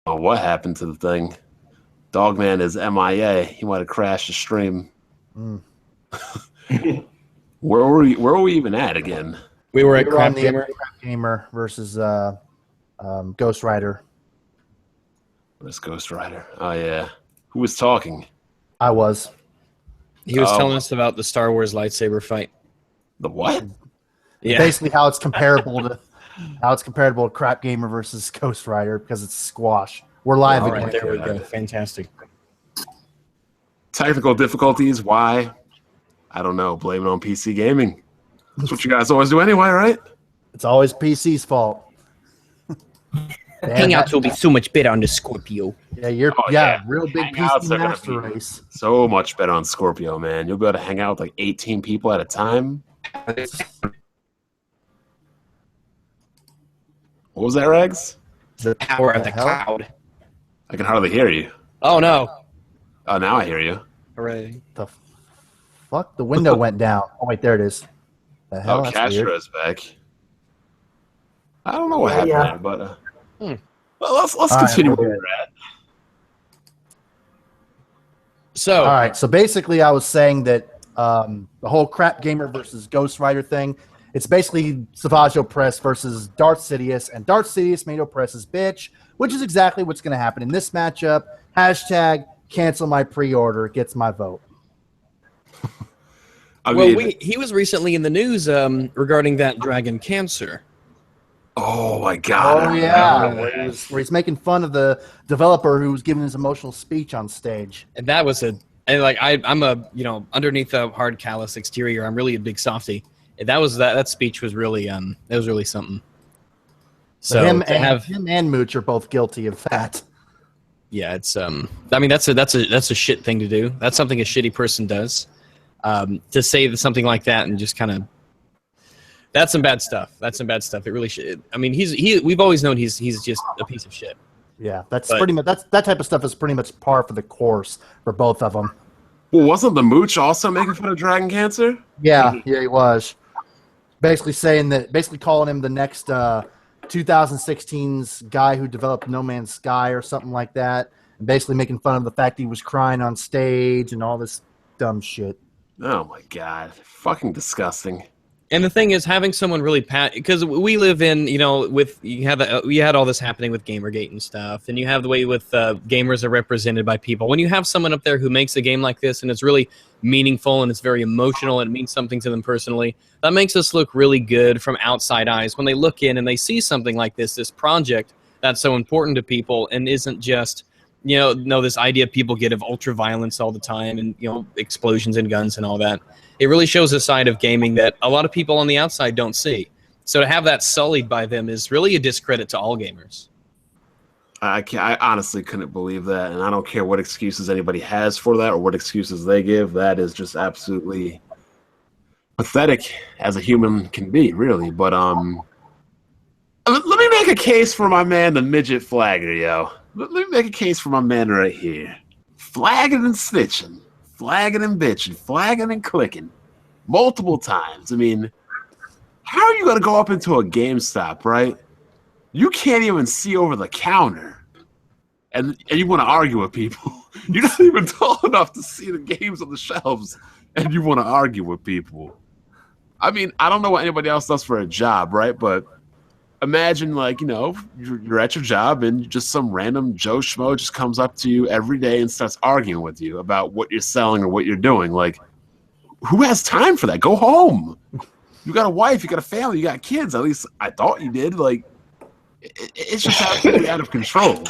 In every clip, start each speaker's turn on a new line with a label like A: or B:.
A: know what happened to the thing. Dogman is MIA. He might have crashed the stream. Where were we even at again?
B: We were at
C: CrapGamer versus Ghost Rider.
A: Where's Ghost Rider? Oh yeah. Who was talking?
C: I was.
B: He was telling us about the Star Wars lightsaber fight.
A: The what?
B: Yeah.
C: Basically how it's comparable to CrapGamer versus Ghost Rider because it's squash. We're live
B: All
C: again.
B: right, there we go. Fantastic.
A: Technical difficulties. Why? I don't know. Blame it on PC gaming. That's what you guys always do anyway, right?
C: It's always PC's fault.
B: Hangouts will be so much better on the Scorpio.
C: Yeah, real big
A: Hangouts
C: PC
A: are gonna
C: master
A: be
C: race.
A: So much better on Scorpio, man. You'll be able to hang out with like 18 people at a time. What was that, Regs?
B: The power of the cloud.
A: I can hardly hear you.
B: Oh, no.
A: Oh, now I hear you.
B: Hooray.
C: The fuck? The window went down. Oh, wait, there it is. The hell?
A: Oh,
C: That's
A: Castro
C: weird.
A: is back. I don't know what happened there, but well, let's continue where we're at.
B: So,
C: all right. So basically, I was saying that the whole CrapGamer versus Ghost Rider thing, it's basically Savage Opress versus Darth Sidious, and Darth Sidious made Opress's bitch, which is exactly what's going to happen in this matchup. Hashtag cancel my pre-order gets my vote.
B: He was recently in the news regarding that dragon cancer.
A: Oh my god!
C: Oh yeah, where he's making fun of the developer who was giving his emotional speech on stage.
B: And that was I'm a underneath a hard callous exterior, I'm really a big softie. That speech was really something. So
C: him and Mooch are both guilty of that.
B: Yeah, it's I mean that's a shit thing to do. That's something a shitty person does. To say something like that and just kind of that's some bad stuff. It really should. I mean, we've always known he's just a piece of shit.
C: Yeah, pretty much that type of stuff is pretty much par for the course for both of them.
A: Well, wasn't the Mooch also making fun of dragon cancer?
C: Yeah, he was. Basically calling him the next 2016's guy who developed No Man's Sky or something like that, and basically making fun of the fact he was crying on stage and all this dumb shit.
A: Oh my god, fucking disgusting.
B: And the thing is, having someone really because we live in, you had all this happening with Gamergate and stuff, and you have the way with gamers are represented by people. When you have someone up there who makes a game like this and it's really meaningful and it's very emotional and it means something to them personally, that makes us look really good from outside eyes when they look in and they see something like this project that's so important to people and isn't just this idea people get of ultra violence all the time and explosions and guns and all that. It really shows a side of gaming that a lot of people on the outside don't see. So to have that sullied by them is really a discredit to all gamers.
A: I honestly couldn't believe that, and I don't care what excuses anybody has for that or what excuses they give. That is just absolutely pathetic as a human can be, really. But let me make a case for my man, the Midget Flagger, yo. Let me make a case for my man right here. Flagging and snitching. Flagging and bitching, flagging and clicking multiple times. I mean, how are you going to go up into a GameStop, right? You can't even see over the counter, and you want to argue with people. You're not even tall enough to see the games on the shelves, and you want to argue with people. I mean, I don't know what anybody else does for a job, right? But imagine, you're at your job and just some random Joe Schmo just comes up to you every day and starts arguing with you about what you're selling or what you're doing. Like, who has time for that? Go home. You got a wife, you got a family, you got kids. At least I thought you did. Like, it's just absolutely out of control.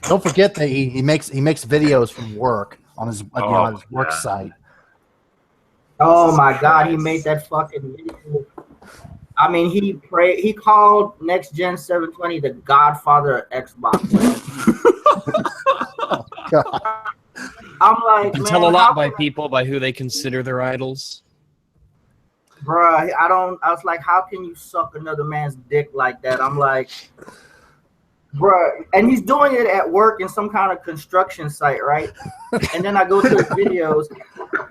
C: Don't forget that he makes videos from work on his work site.
D: Oh my God, he made that fucking video. I mean, he called Next Gen 720 the Godfather of Xbox.
C: Oh, God.
D: I'm like,
B: you can tell a lot by people by who they consider their idols.
D: Bruh, I was like, how can you suck another man's dick like that? I'm like, bruh, and he's doing it at work in some kind of construction site, right? And then I go to his videos.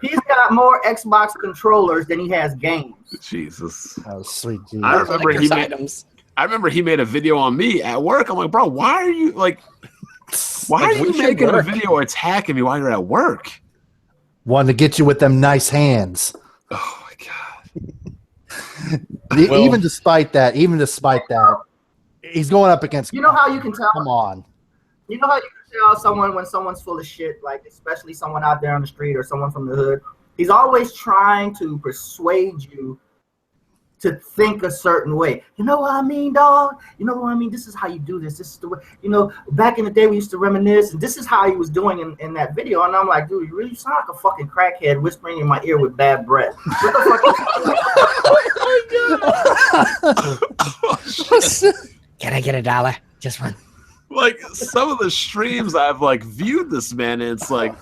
D: He's got more Xbox controllers than he has games.
A: Jesus.
C: That was sweet. Jesus.
A: I remember he made a video on me at work. I'm like, bro, why are you like Why
B: Like,
A: are
B: we
A: you
B: should
A: making a
B: work.
A: video attacking me while you're at work?
C: Wanted to get you with them nice hands.
A: Oh my god.
B: Well-
C: even despite that, he's going up against.
D: You know how you can tell?
C: Come on.
D: You know how you can tell someone when someone's full of shit, like especially someone out there on the street or someone from the hood? He's always trying to persuade you to think a certain way. You know what I mean, dog? You know what I mean? This is how you do this. This is the way, you know, back in the day we used to reminisce, and this is how he was doing in that video. And I'm like, dude, you really sound like a fucking crackhead whispering in my ear with bad breath. What the fuck?
E: Can I get $1? Just one.
A: Like some of the streams I've like viewed this man, and it's like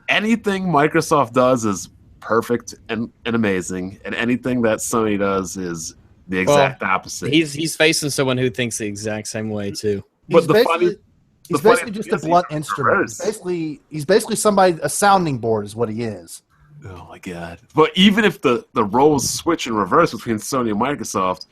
A: anything Microsoft does is perfect and amazing, and anything that Sony does is the exact opposite.
B: He's facing someone who thinks the exact same way too.
A: But
C: He's basically just a blunt instrument. He's basically somebody, a sounding board is what he is.
A: Oh my god! But even if the roles switch in reverse between Sony and Microsoft,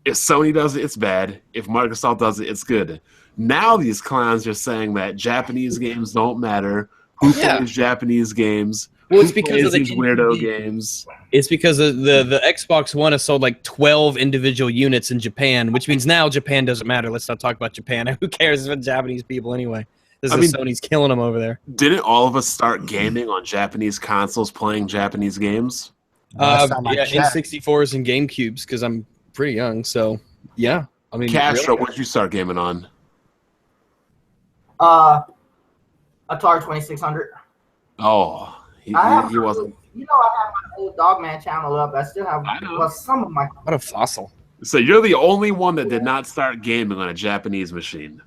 A: if Sony does it, it's bad. If Microsoft does it, it's good. Now these clowns are saying that Japanese games don't matter. Who plays Japanese games?
B: Well, it's because of
A: these
B: the
A: weirdo games.
B: It's because of the Xbox One has sold like 12 individual units in Japan, which means now Japan doesn't matter. Let's not talk about Japan. Who cares about Japanese people anyway? Sony's killing them over there.
A: Didn't all of us start gaming on Japanese consoles, playing Japanese games?
B: N64s and GameCubes, because I'm pretty young. So yeah, I mean,
A: Castro,
B: really?
A: what did you start gaming on?
D: Atari 2600.
A: Oh, he wasn't.
D: You know, I have my old Dogman channel up. I still have some of my.
B: What a fossil.
A: So you're the only one that did not start gaming on a Japanese machine.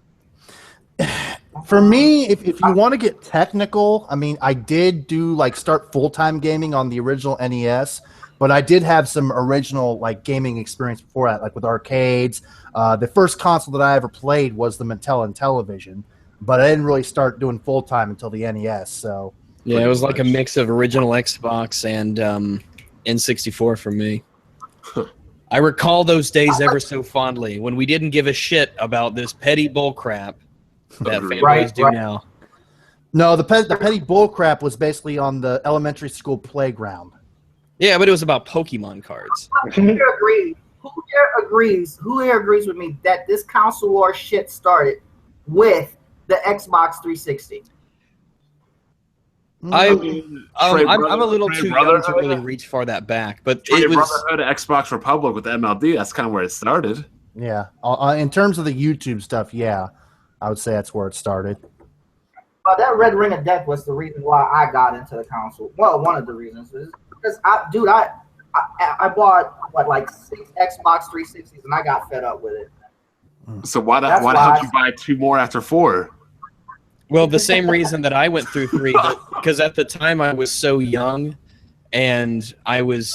C: For me, if you want to get technical, I mean, I did start full-time gaming on the original NES, but I did have some original gaming experience before that, like with arcades. The first console that I ever played was the Mattel Intellivision, but I didn't really start doing full-time until the NES. So
B: yeah, it was like a mix of original Xbox and N64 for me. I recall those days ever so fondly when we didn't give a shit about this petty bull crap that fanboys do now.
C: No, the petty bull crap was basically on the elementary school playground.
B: Yeah, but it was about Pokemon cards.
D: Who here agrees? Who here agrees with me that this console war shit started with the Xbox 360?
B: I'm a little too young to really reach far that back, but it was
A: Brotherhood of Xbox Republic with MLD. That's kind of where it started.
C: Yeah, in terms of the YouTube stuff, yeah, I would say that's where it started.
D: That Red Ring of Death was the reason why I got into the console. Well, one of the reasons is because I bought 6 Xbox 360s and I got fed up with it.
A: So why the hell did you buy 2 more after 4?
B: Well, the same reason that I went through 3, because at the time I was so young, and I was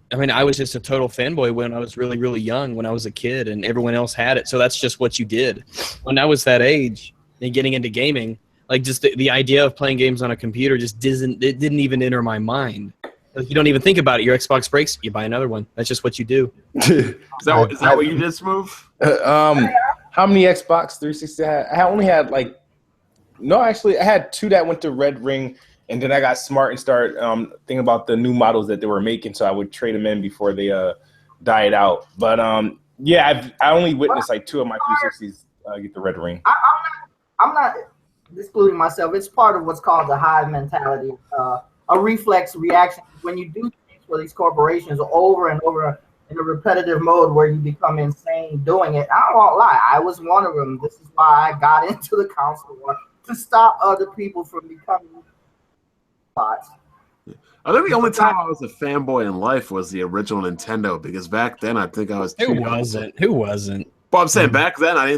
B: just a total fanboy when I was really, really young, when I was a kid, and everyone else had it. So that's just what you did. When I was that age and getting into gaming, just the idea of playing games on a computer just didn't even enter my mind. You don't even think about it. Your Xbox breaks, you buy another one. That's just what you do.
A: Is that what you did, Smooth?
F: How many Xbox 360 I had? I only had no, actually, I had 2 that went to Red Ring, and then I got smart and started thinking about the new models that they were making, so I would trade them in before they died out. But yeah, I only witnessed 2 of my 360s get the Red Ring.
D: I'm not excluding myself. It's part of what's called the hive mentality, a reflex reaction. When you do things for these corporations over and over in a repetitive mode where you become insane doing it, I won't lie, I was one of them. This is why I got into the console war, to stop other people from becoming bots.
A: I think the only time I was a fanboy in life was the original Nintendo, because back then I think I was too young.
B: Who wasn't?
A: But I'm saying back then I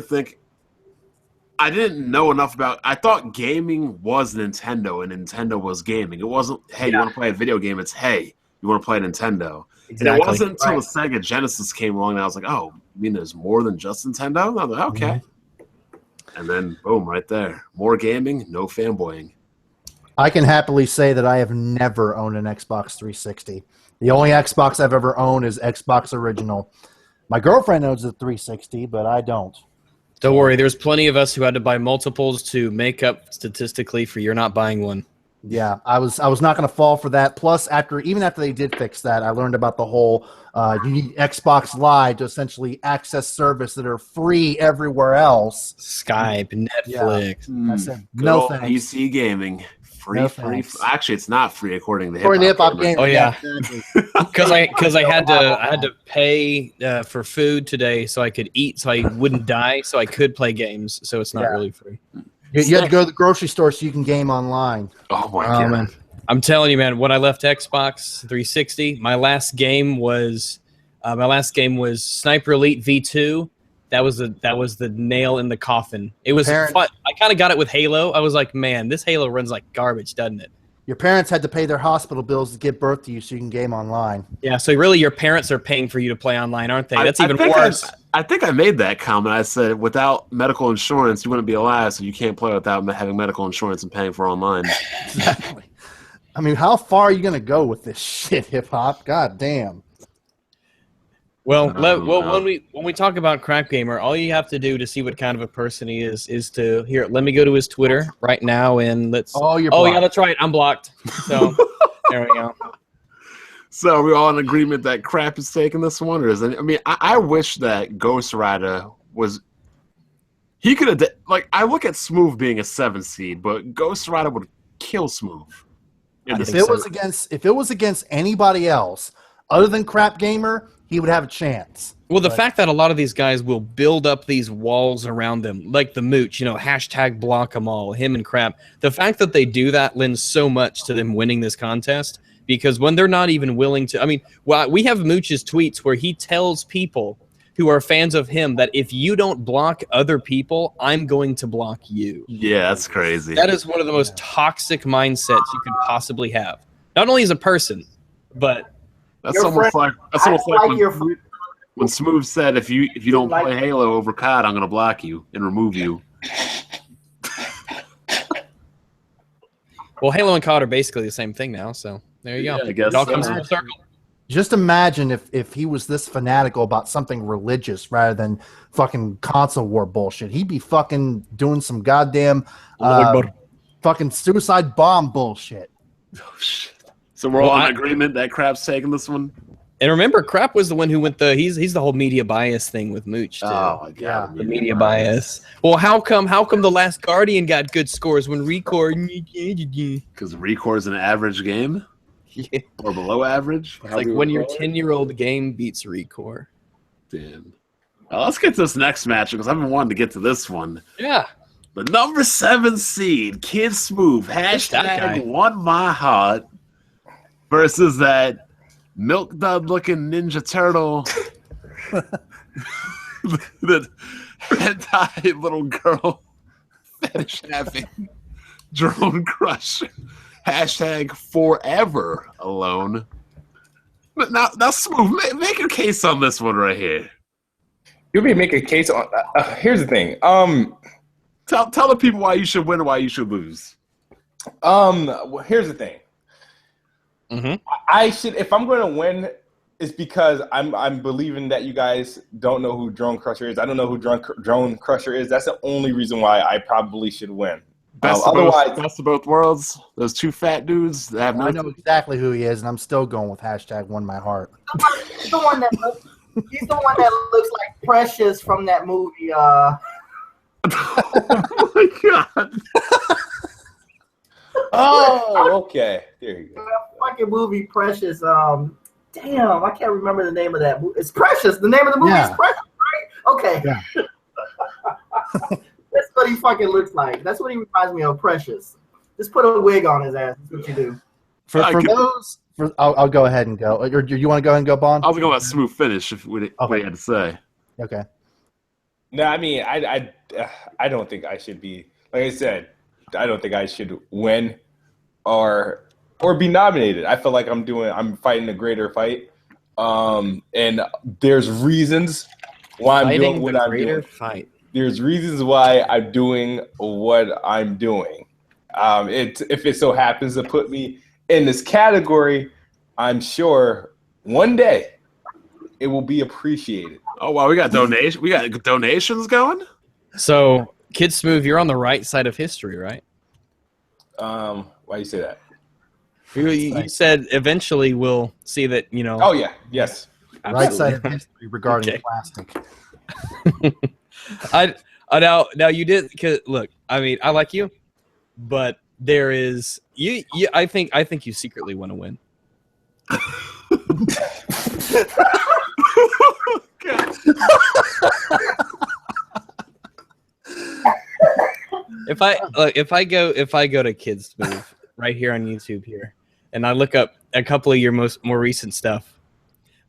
A: didn't know enough about. I thought gaming was Nintendo and Nintendo was gaming. It wasn't, hey, you want to play a video game? It's, hey, you want to play Nintendo. Exactly. And it wasn't until the Sega Genesis came along and I was like, oh, you mean there's more than just Nintendo? And I was like, okay. And then, boom, right there. More gaming, no fanboying.
C: I can happily say that I have never owned an Xbox 360. The only Xbox I've ever owned is Xbox Original. My girlfriend owns a 360, but I don't.
B: Don't worry, there's plenty of us who had to buy multiples to make up statistically for you're not buying one.
C: Yeah, I was not going to fall for that. Plus, even after they did fix that, I learned about the whole you need Xbox Live to essentially access service that are free everywhere else.
B: Skype, Netflix.
C: Yeah. I said
A: Good
C: no
A: old
C: thanks.
A: PC gaming. Free. Actually, it's not free according to
C: According to
A: HipHopGamer.
C: HipHopGamer.
B: Oh yeah,
C: exactly.
B: because I had to pay for food today so I could eat, so I wouldn't die, so I could play games. So it's not really free.
C: You have to go to the grocery store so you can game online.
A: Oh my god!
B: Man. I'm telling you, man. When I left Xbox 360, my last game was Sniper Elite V2. That was the nail in the coffin. It was fun. I kind of got it with Halo. I was like, man, this Halo runs like garbage, doesn't it?
C: Your parents had to pay their hospital bills to give birth to you so you can game online.
B: Yeah, so really your parents are paying for you to play online, aren't they? That's even worse.
A: I think I made that comment. I said, without medical insurance, you wouldn't be alive, so you can't play without having medical insurance and paying for online.
C: Exactly. I mean, how far are you going to go with this shit, hip-hop? God damn.
B: Well, when we talk about CrapGamer, all you have to do to see what kind of a person he is to here. Let me go to his Twitter right now and let's.
C: Oh, you're
B: oh
C: blocked.
B: yeah, that's right. I'm blocked. So there we go.
A: So are we all in agreement that Crap is taking this one, or is it? I mean, I wish that Ghost Rider was. He could have I look at Smoove being a 7 seed, but Ghost Rider would kill Smoove.
C: If it was against anybody else other than CrapGamer, he would have a chance.
B: Well, the fact that a lot of these guys will build up these walls around them, like the Mooch, hashtag block them all, him and Crap. The fact that they do that lends so much to them winning this contest, because when they're not even willing to, I mean, we have Mooch's tweets where he tells people who are fans of him that if you don't block other people, I'm going to block you.
A: Yeah, that's crazy.
B: That is one of the most toxic mindsets you could possibly have. Not only as a person, but
A: that's almost like when Smoove said, "If you don't play Halo over COD, I'm going to block you and remove you."
B: Well, Halo and COD are basically the same thing now, so there you go.
A: I guess
B: it all comes full circle.
C: Just imagine if he was this fanatical about something religious rather than fucking console war bullshit. He'd be fucking doing some goddamn fucking suicide bomb bullshit.
A: Oh, shit. So we're all in agreement that Crap's taking this one?
B: And remember, Crap was the one who went he's the whole media bias thing with Mooch, too.
A: Oh, my God.
B: The media bias. Well, how come The Last Guardian got good scores when Record...
A: Because Record's an average game?
B: Yeah.
A: Or below average?
B: It's like when your 10-year-old game beats Recore.
A: Damn. Well, let's get to this next match, because I've been wanting to get to this one.
B: Yeah.
A: The number 7 seed, Kidsmoove, hashtag won my heart, versus that milk dud-looking Ninja Turtle, the hentai little girl fetish having DroneCrusher, hashtag forever alone. But now Smoove, make your case on this one right here.
F: You may make a case on. Here's the thing.
A: Tell the people why you should win and why you should lose.
F: Well, here's the thing.
B: Mm-hmm.
F: I should, if I'm going to win, it's because I'm believing that you guys don't know who DroneCrusher is. I don't know who DroneCrusher is. That's the only reason why I probably should win.
A: Best of both worlds. Those two fat dudes that have
C: I know exactly who he is, and I'm still going with hashtag won my heart.
D: He's the one that looks like Precious from that movie.
A: Oh my god.
F: Oh, okay. There you go.
D: That fucking movie Precious. Damn, I can't remember the name of that movie. It's Precious. The name of the movie is Precious, right? Okay.
C: Yeah.
D: That's what he fucking looks like. That's what he reminds me of, Precious. Just put a wig on his ass. That's what you do.
C: I'll go ahead and go. Or you want to go ahead and go, Bond?
A: I was going to smooth finish if what you had to say.
C: Okay.
F: No, I mean, I don't think I should be, like I said, I don't think I should win or be nominated. I feel like I'm fighting a greater fight. And there's reasons why I'm doing what I'm doing. There's reasons why I'm doing what I'm doing. If it so happens to put me in this category, I'm sure one day it will be appreciated.
A: Oh wow, we got donations going.
B: So, Kidsmoove, you're on the right side of history, right?
F: Why do you say that?
B: You said eventually we'll see that,
F: Oh yeah, yes.
C: Right side of history regarding
B: Okay.
C: plastic.
B: I now you did, cause look, I mean, I like you, but there is you I think you secretly want to win. If I go to Kidsmoove right here on YouTube here, and I look up a couple of your more recent stuff,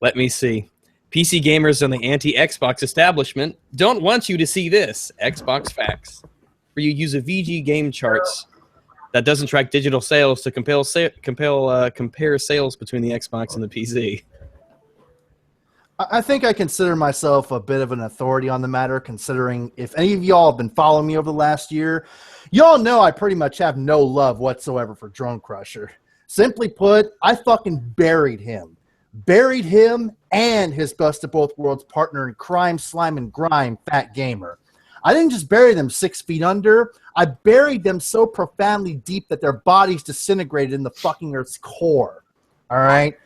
B: let me see. PC gamers in the anti-Xbox establishment don't want you to see this. Xbox facts. Where you use a VG game charts that doesn't track digital sales to compare sales between the Xbox and the PC.
C: I think I consider myself a bit of an authority on the matter, considering if any of y'all have been following me over the last year, y'all know I pretty much have no love whatsoever for DroneCrusher. Simply put, I fucking buried him. Buried him and his best of both worlds partner in crime, slime, and grime, Fat Gamer. I didn't just bury them 6 feet under. I buried them so profoundly deep that their bodies disintegrated in the fucking Earth's core. All right?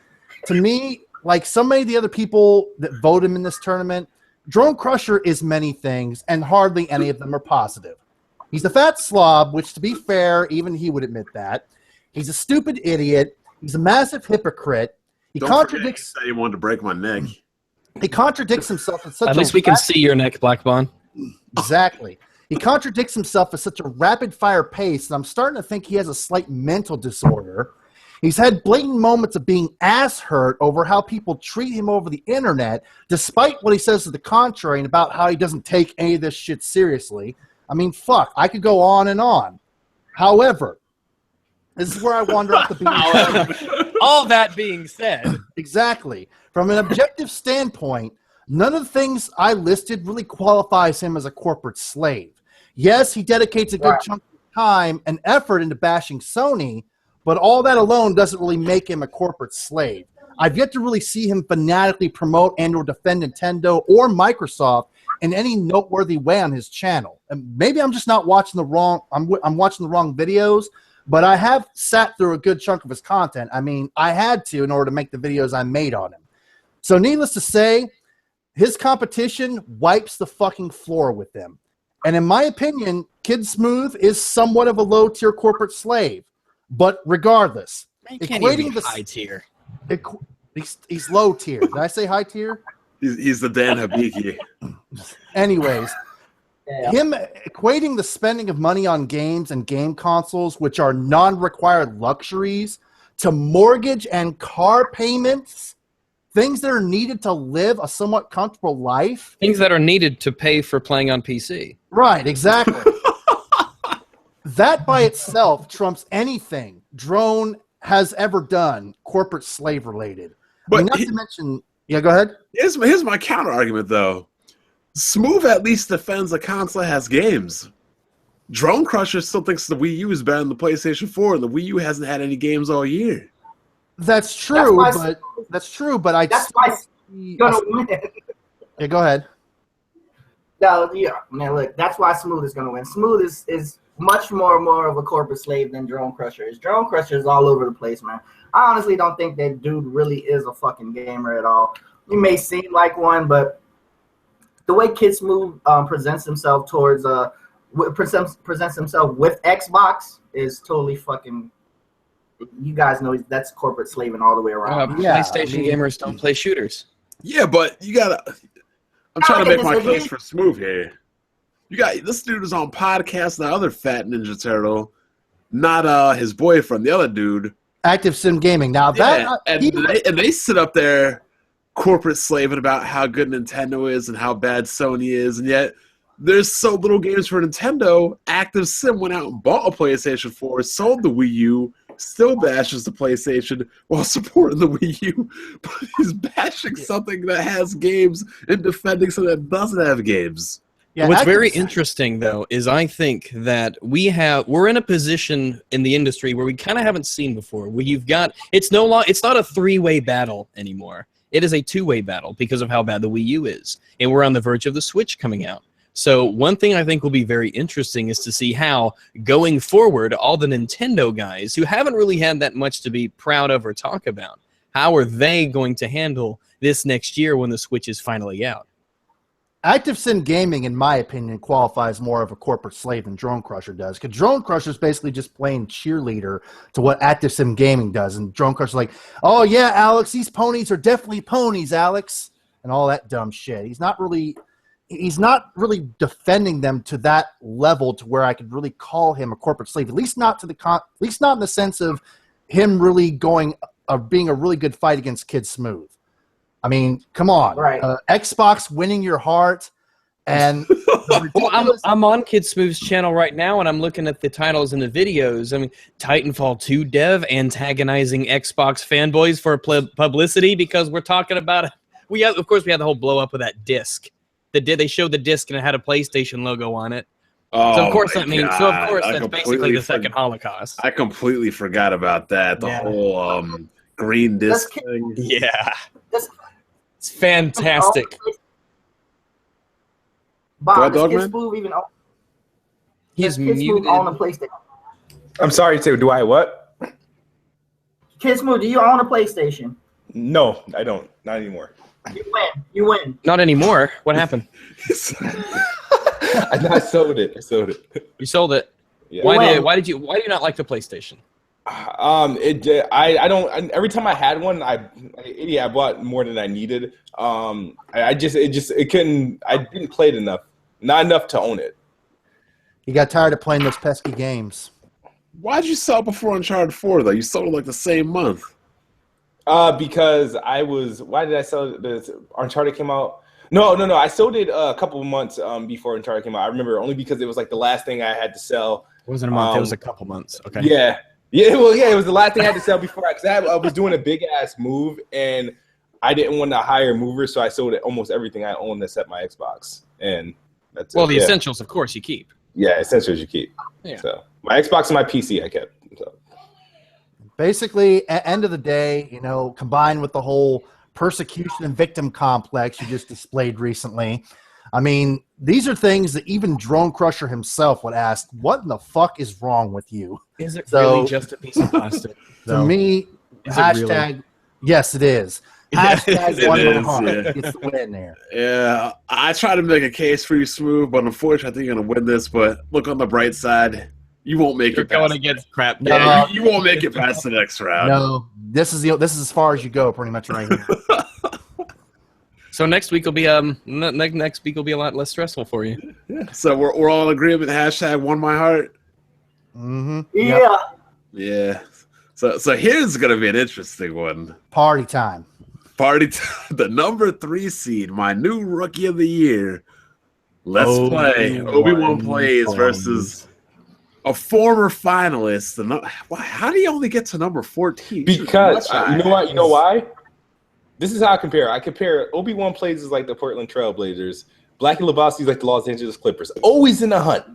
C: To me, like so many of the other people that vote him in this tournament, DroneCrusher is many things, and hardly any of them are positive. He's a fat slob, which, to be fair, even he would admit that. He's a stupid idiot. He's a massive hypocrite. He contradicts.
A: Don't forget you wanted to break my neck.
C: He contradicts himself in such.
B: At least we can see your neck, BlackBaron.
C: Exactly. He contradicts himself at such a rapid-fire pace that I'm starting to think he has a slight mental disorder. He's had blatant moments of being ass hurt over how people treat him over the internet, despite what he says to the contrary and about how he doesn't take any of this shit seriously. I mean, fuck, I could go on and on. However, this is where I wander off the beaten.
B: All that being said,
C: exactly. From an objective standpoint, none of the things I listed really qualifies him as a corporate slave. Yes, he dedicates a good chunk of time and effort into bashing Sony, but all that alone doesn't really make him a corporate slave. I've yet to really see him fanatically promote and or defend Nintendo or Microsoft in any noteworthy way on his channel. And maybe I'm just not watching the wrong. I'm watching the wrong videos, but I have sat through a good chunk of his content. I mean, I had to in order to make the videos I made on him. So needless to say, his competition wipes the fucking floor with them. And in my opinion, Kidsmoove is somewhat of a low-tier corporate slave. But regardless,
B: equating the high tier.
C: He's low tier. Did I say high tier?
A: He's the Dan Hibiki.
C: Anyways, him equating the spending of money on games and game consoles, which are non-required luxuries, to mortgage and car payments, things that are needed to live a somewhat comfortable life.
B: Things that are needed to pay for playing on PC.
C: Right, exactly. That by itself trumps anything Drone has ever done corporate slave related.
A: But
C: I mean, not to mention, yeah, go ahead.
A: Here's my counter argument though. Smoove at least defends a console that has games. DroneCrusher still thinks the Wii U is better than the PlayStation 4, and the Wii U hasn't had any games all year.
C: That's true, that's why
D: he's gonna win.
C: Yeah, go ahead.
D: No, yeah, man, look, that's why Smooth is gonna win. Smooth is much more of a corporate slave than DroneCrusher is. DroneCrusher is all over the place, man. I honestly don't think that dude really is a fucking gamer at all. He may seem like one, but the way Kidsmoove presents himself towards presents himself with Xbox is totally fucking. You guys know that's corporate slaving all the way around.
B: PlayStation gamers don't play shooters.
A: Yeah, but you gotta. I'm trying to make my case for Smoove here. You got this dude is on podcast, the other fat Ninja Turtle, not his boyfriend, the other dude.
C: Active Sim Gaming. Now that
A: and they sit up there corporate slaving about how good Nintendo is and how bad Sony is, and yet there's so little games for Nintendo. Active Sim went out and bought a PlayStation 4, sold the Wii U, still bashes the PlayStation while supporting the Wii U, but he's bashing something that has games and defending something that doesn't have games.
B: Yeah, what's very interesting, though, is I think that we're in a position in the industry where we kind of haven't seen before. Where it's not a three-way battle anymore. It is a two-way battle because of how bad the Wii U is, and we're on the verge of the Switch coming out. So one thing I think will be very interesting is to see how, going forward, all the Nintendo guys who haven't really had that much to be proud of or talk about, how are they going to handle this next year when the Switch is finally out?
C: ActiveSyn Gaming, in my opinion, qualifies more of a corporate slave than DroneCrusher does. Because DroneCrusher is basically just playing cheerleader to what ActiveSyn Gaming does. And DroneCrusher's like, oh, yeah, Alex, these ponies are definitely ponies, Alex. And all that dumb shit. He's not really defending them to that level to where I could really call him a corporate slave. At least not in the sense of him really being a really good fight against Kidsmoove. I mean, come on.
D: Right.
C: Xbox winning your heart. And
B: well, I'm on Kidsmoove's channel right now, and I'm looking at the titles and the videos. I mean, Titanfall 2 dev antagonizing Xbox fanboys for publicity because we're talking about it. Of course, we had the whole blow up of that disc. They showed the disc and it had a PlayStation logo on it.
A: Oh,
B: so of course that's basically the second Holocaust.
A: I completely forgot about that. The whole green disc thing.
B: Yeah. It's fantastic.
D: Bob, does Kidsmoove even own?
B: He's muted.
D: On the PlayStation?
F: I'm sorry, Tim. Do I what?
D: Kidsmoove, do you own a PlayStation?
F: No, I don't. Not anymore.
D: You win.
B: Not anymore. What happened?
F: I sold it.
B: You sold it.
F: Yeah.
B: Why do you not like the PlayStation?
F: I don't. Every time I had one, I bought more than I needed. I didn't play it enough. Not enough to own it.
C: You got tired of playing those pesky games.
A: Why'd you sell before Uncharted 4 though? You sold it like the same month.
F: Because why did I sell it? Uncharted came out. No. I sold it a couple of months before Uncharted came out. I remember only because it was like the last thing I had to sell.
B: It wasn't a month. It was a couple months. Okay.
F: Yeah. Well, yeah. It was the last thing I had to sell before I was doing a big ass move and I didn't want to hire movers, so I sold almost everything I owned except my Xbox, and that's
B: the essentials, of course, you keep.
F: Yeah, essentials you keep.
B: Yeah.
F: So my Xbox and my PC I kept. So.
C: Basically, at the end of the day, combined with the whole persecution and victim complex you just displayed recently, I mean, these are things that even DroneCrusher himself would ask, what in the fuck is wrong with you?
B: Is it really just a piece of plastic?
C: To me, hashtag, really? Yes, it is. Hashtag one my heart gets the win there.
A: Yeah, I try to make a case for you, Smooth, but unfortunately, I think you're going to win this. But look on the bright side. You won't make
B: You're
A: it.
B: You're going against crap.
A: Yeah, you won't make it past the next round.
C: No, this is as far as you go, pretty much right here.
B: So next week will be next week will be a lot less stressful for you.
A: Yeah. So we're all in agreement. Hashtag won my heart.
C: Mm-hmm.
D: Yeah.
C: Yep.
A: Yeah. So here's gonna be an interesting one.
C: Party time.
A: The number 3 seed, my new rookie of the year. Let's play Obi-Wan plays versus a former finalist. How do you only get to number 14?
F: Because you know what? You know why? This is how I compare. I compare Obi-Wan plays as like the Portland Trailblazers. BlackyLebowski is like the Los Angeles Clippers. Always in the hunt,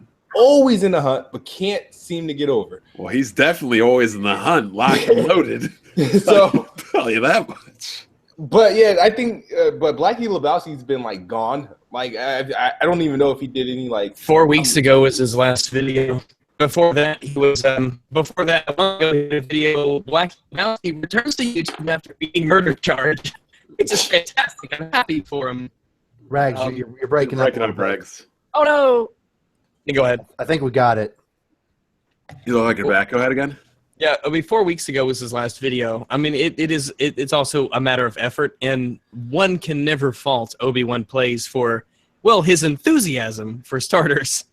F: but can't seem to get over.
A: Well, he's definitely always in the hunt, locked and loaded.
F: So
A: I'll tell you that much.
F: But yeah, I think, but BlackyLebowski's been like gone. Like I don't even know if he did any like.
B: 4 weeks ago was his last video. Before that, he was a month ago, he did a video. BlackyLebowski returns to YouTube after being murder charged. It's just fantastic. I'm happy for him.
C: Rags, you're breaking up.
A: Rags.
B: Oh no! You go ahead.
C: I think we got it.
A: You look like you're back. Go ahead again.
B: Yeah, 4 weeks ago was his last video. I mean, it's also a matter of effort, and one can never fault Obi-Wan plays for, well, his enthusiasm for starters,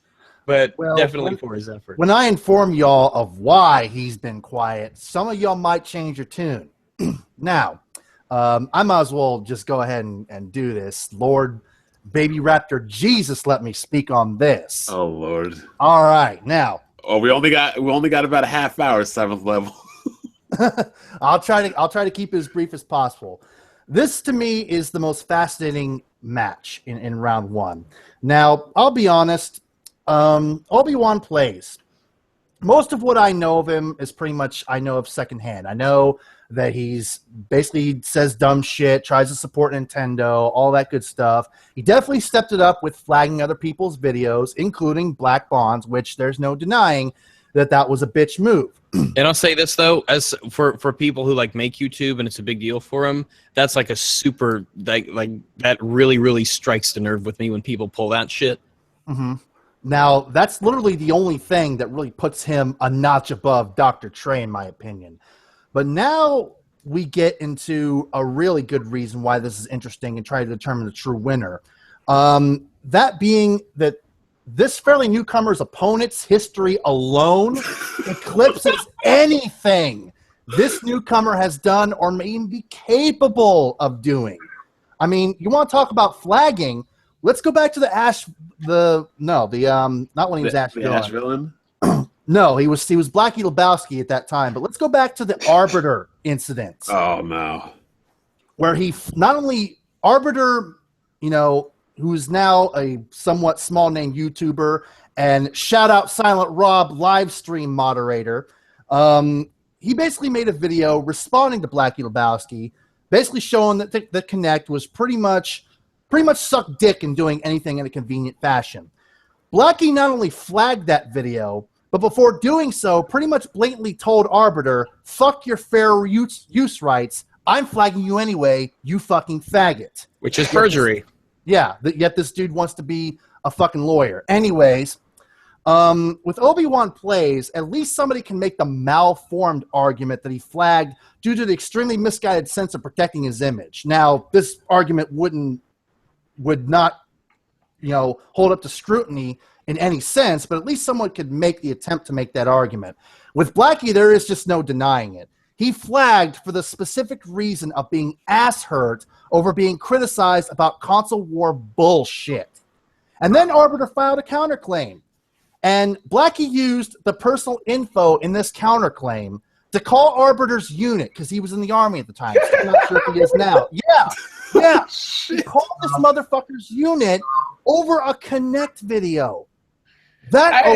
B: but definitely for his effort.
C: When I inform y'all of why he's been quiet, some of y'all might change your tune. Now, I might as well just go ahead and do this. Lord, Baby Raptor Jesus, let me speak on this.
A: Oh Lord!
C: All right, now.
A: Oh, we only got about a half hour, 7th level.
C: I'll try to keep it as brief as possible. This to me is the most fascinating match in round 1. Now, I'll be honest. Obi-Wan plays. most of what I know of him is pretty much I know of secondhand. I know that he's basically says dumb shit, tries to support Nintendo, all that good stuff. He definitely stepped it up with flagging other people's videos, including Black Bonds, which there's no denying that was a bitch move.
B: And I'll say this though, as for people who like make YouTube and it's a big deal for them, that's like a super like that really strikes the nerve with me when people pull that shit.
C: Mm-hmm. Now that's literally the only thing that really puts him a notch above Dr. Trey, in my opinion. But now we get into a really good reason why this is interesting and try to determine the true winner. That being that this fairly newcomer's opponent's history alone eclipses anything this newcomer has done or may even be capable of doing. I mean, you want to talk about flagging? Let's go back to not when he was Ash
A: Villain.
C: No, he was BlackyLebowski at that time. But let's go back to the Arbiter incident.
A: Oh no,
C: where he not only Arbiter, who's now a somewhat small name YouTuber, and shout out Silent Rob live stream moderator. He basically made a video responding to BlackyLebowski, basically showing that the Connect was pretty much sucked dick in doing anything in a convenient fashion. Blacky not only flagged that video, but before doing so, pretty much blatantly told Arbiter, "Fuck your fair use rights. I'm flagging you anyway, you fucking faggot."
B: Which is perjury.
C: Yeah, yet this dude wants to be a fucking lawyer. Anyways, with Obi-Wan plays, at least somebody can make the malformed argument that he flagged due to the extremely misguided sense of protecting his image. Now, this argument would not, hold up to scrutiny in any sense, but at least someone could make the attempt to make that argument. With Blacky, there is just no denying it. He flagged for the specific reason of being ass hurt over being criticized about console war bullshit. And then Arbiter filed a counterclaim. And Blacky used the personal info in this counterclaim to call Arbiter's unit, because he was in the army at the time. So I'm not sure if he is now. Yeah. He called this motherfucker's unit over a Connect video. That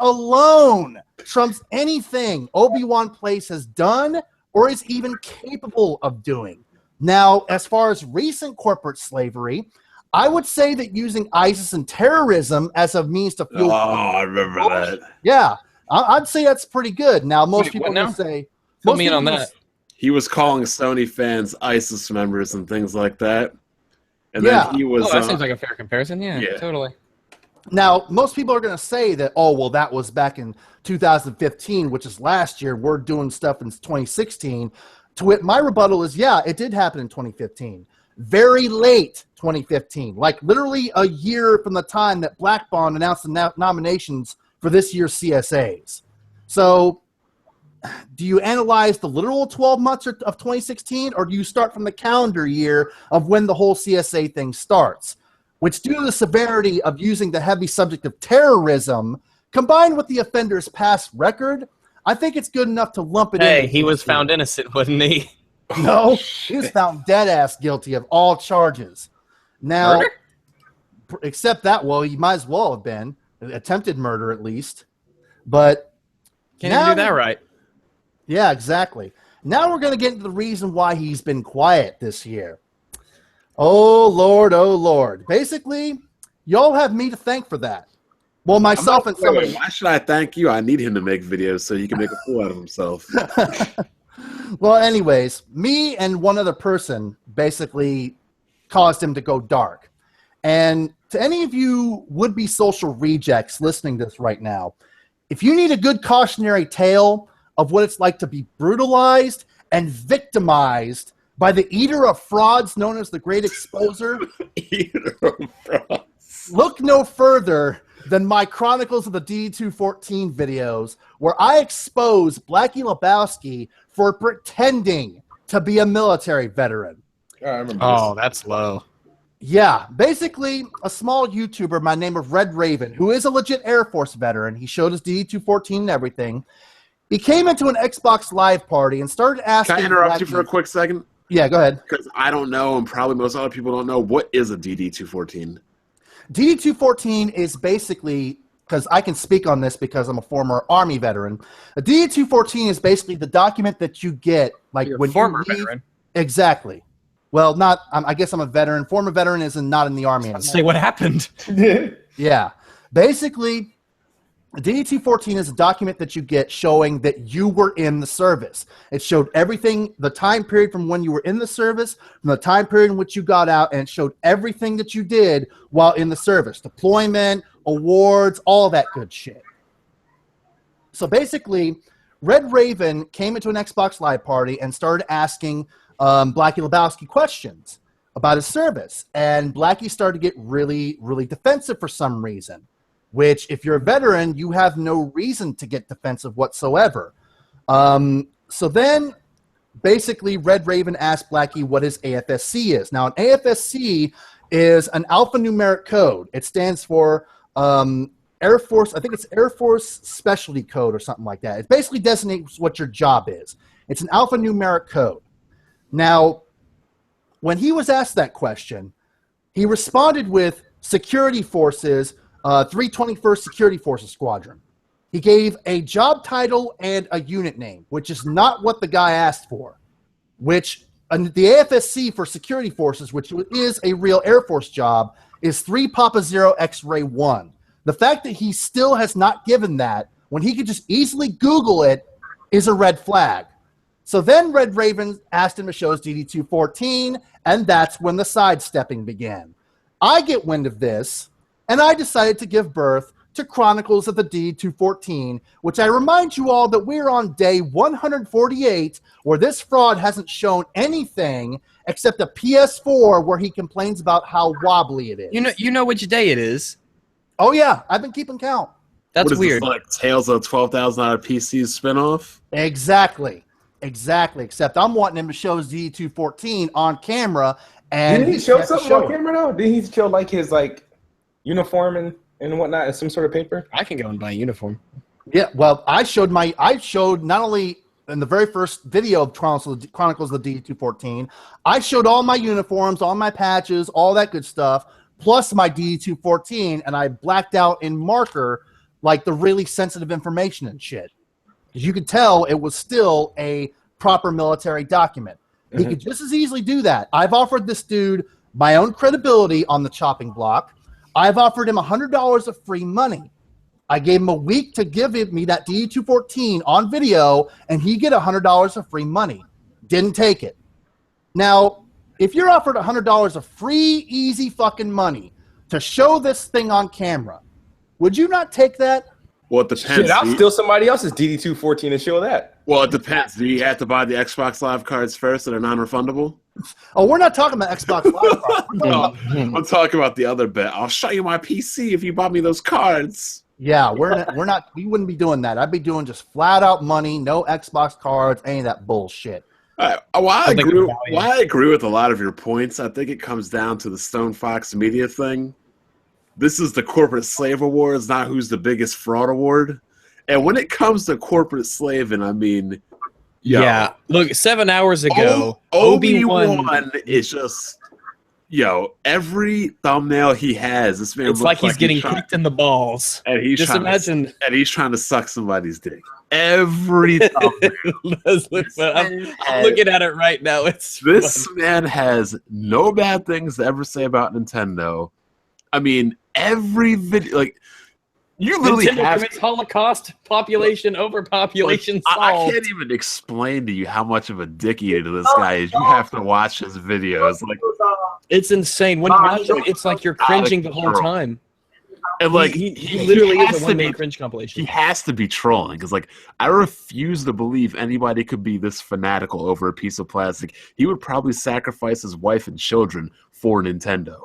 C: alone trumps anything Obi-Wan Place has done or is even capable of doing. Now, as far as recent corporate slavery, I would say that using ISIS and terrorism as a means to fuel...
A: Oh, I remember that.
C: Yeah, I'd say that's pretty good. Now, most people will say...
B: Fill me in on that.
A: He was calling Sony fans ISIS members and things like that. And then he was...
B: that seems like a fair comparison. Yeah, totally.
C: Now, most people are going to say that, that was back in 2015, which is last year. We're doing stuff in 2016. To wit, my rebuttal is, it did happen in 2015. Very late 2015. Like, literally a year from the time that BlackBaron announced the nominations for this year's CSAs. So, do you analyze the literal 12 months of 2016, or do you start from the calendar year of when the whole CSA thing starts? Which, due to the severity of using the heavy subject of terrorism, combined with the offender's past record, I think it's good enough to lump it in.
B: Hey, he was found innocent, wasn't he?
C: No, he was found dead-ass guilty of all charges. Now,
B: murder?
C: Except that, he might as well have been. Attempted murder, at least. But
B: can't even do that right.
C: Yeah, exactly. Now we're going to get into the reason why he's been quiet this year. Oh, Lord. Basically, y'all have me to thank for that. Well, myself and somebody...
A: Why should I thank you? I need him to make videos so he can make a fool out of himself.
C: Well, anyways, me and one other person basically caused him to go dark. And to any of you would-be social rejects listening to this right now, if you need a good cautionary tale of what it's like to be brutalized and victimized by the eater of frauds known as the TheGreatExposure,
A: Eater of frauds.
C: Look no further than my Chronicles of the D214 videos, where I expose BlackyLebowski for pretending to be a military veteran.
F: I remember
B: Oh, that's low.
C: Yeah, basically a small YouTuber by the name of Red Raven, who is a legit Air Force veteran. He showed his D214 and everything. He came into an Xbox Live party and started asking...
A: Can I interrupt you for a quick second?
C: Yeah, go ahead.
A: Because I don't know, and probably most other people don't know, what is a DD214?
C: DD214 is basically because I can speak on this because I'm a former Army veteran. A DD-214 is basically the document that you get, like
B: You're a
C: when
B: former
C: you leave.
B: veteran.
C: Exactly. Well, not. I guess I'm a veteran. Former veteran is not in the Army anymore.
B: Say what happened.
C: Yeah. Basically, a DD-214 is a document that you get showing that you were in the service. It showed everything, the time period from when you were in the service, from the time period in which you got out, and it showed everything that you did while in the service. Deployment, awards, all that good shit. So basically, Red Raven came into an Xbox Live party and started asking BlackyLebowski questions about his service. And Blacky started to get really, really defensive for some reason. Which, if you're a veteran, you have no reason to get defensive whatsoever. So then, basically, Red Raven asked Blacky what his AFSC is. Now, an AFSC is an alphanumeric code. It stands for Air Force, I think it's Air Force Specialty Code or something like that. It basically designates what your job is. It's an alphanumeric code. Now, when he was asked that question, he responded with Security Forces, 321st Security Forces Squadron. He gave a job title and a unit name, which is not what the guy asked for. Which, the AFSC for Security Forces, which is a real Air Force job, is 3 Papa 0 X-Ray 1. The fact that he still has not given that, when he could just easily Google it, is a red flag. So then Red Raven asked him to show his DD-214, and that's when the sidestepping began. I get wind of this, and I decided to give birth to Chronicles of the DD-214, which I remind you all that we're on day 148, where this fraud hasn't shown anything except a PS4 where he complains about how wobbly it is.
B: You know which day it is.
C: Oh, yeah. I've been keeping count.
B: That's
A: what is
B: weird.
A: This, like Tales of $12,000 PCs spinoff?
C: Exactly. Except I'm wanting him to show his DD-214 on camera. And
F: did he show something on camera, though? Did he show, like, his, like, uniform and whatnot and some sort of paper?
B: I can go and buy a uniform.
C: Yeah, well, I showed not only in the very first video of Chronicles of the DD-214, I showed all my uniforms, all my patches, all that good stuff, plus my DD-214, and I blacked out in marker like the really sensitive information and shit. As you could tell, it was still a proper military document. He could just as easily do that. I've offered this dude my own credibility on the chopping block. I've offered him $100 of free money. I gave him a week to give me that DD-214 on video, and he get $100 of free money. Didn't take it. Now, if you're offered $100 of free, easy fucking money to show this thing on camera, would you not take that?
A: Well, it depends.
F: Shit, I'll steal somebody else's DD-214 and show that.
A: Well, it depends. Do you have to buy the Xbox Live cards first that are non-refundable?
C: Oh, we're not talking about Xbox Live.
A: No, I'm talking about the other bet. I'll show you my PC if you bought me those cards.
C: Yeah, we wouldn't be doing that. I'd be doing just flat out money, no Xbox cards, any of that bullshit.
A: While I agree with a lot of your points, I think it comes down to the StoneFoxMedia thing. This is the corporate slave awards, not who's the biggest fraud award. And when it comes to corporate slaving, I mean,
B: yeah. Look, 7 hours ago,
A: Obi-Wan is just, every thumbnail he has, this man
B: it's
A: looks
B: like he's getting kicked in the balls.
A: And he's
B: just imagine,
A: and he's trying to suck somebody's dick. Every thumbnail.
B: I'm looking at it right now.
A: This man has no bad things to ever say about Nintendo. I mean, every video, like, you literally
B: Nintendo commits Holocaust, population overpopulation solved.
A: I can't even explain to you how much of a dick eater this guy is. You have to watch his videos. Like,
B: it's insane. When you watch it, it's like you're cringing the whole time.
A: And like
B: he literally is a one-man cringe compilation.
A: He has to be trolling because, like, I refuse to believe anybody could be this fanatical over a piece of plastic. He would probably sacrifice his wife and children for Nintendo.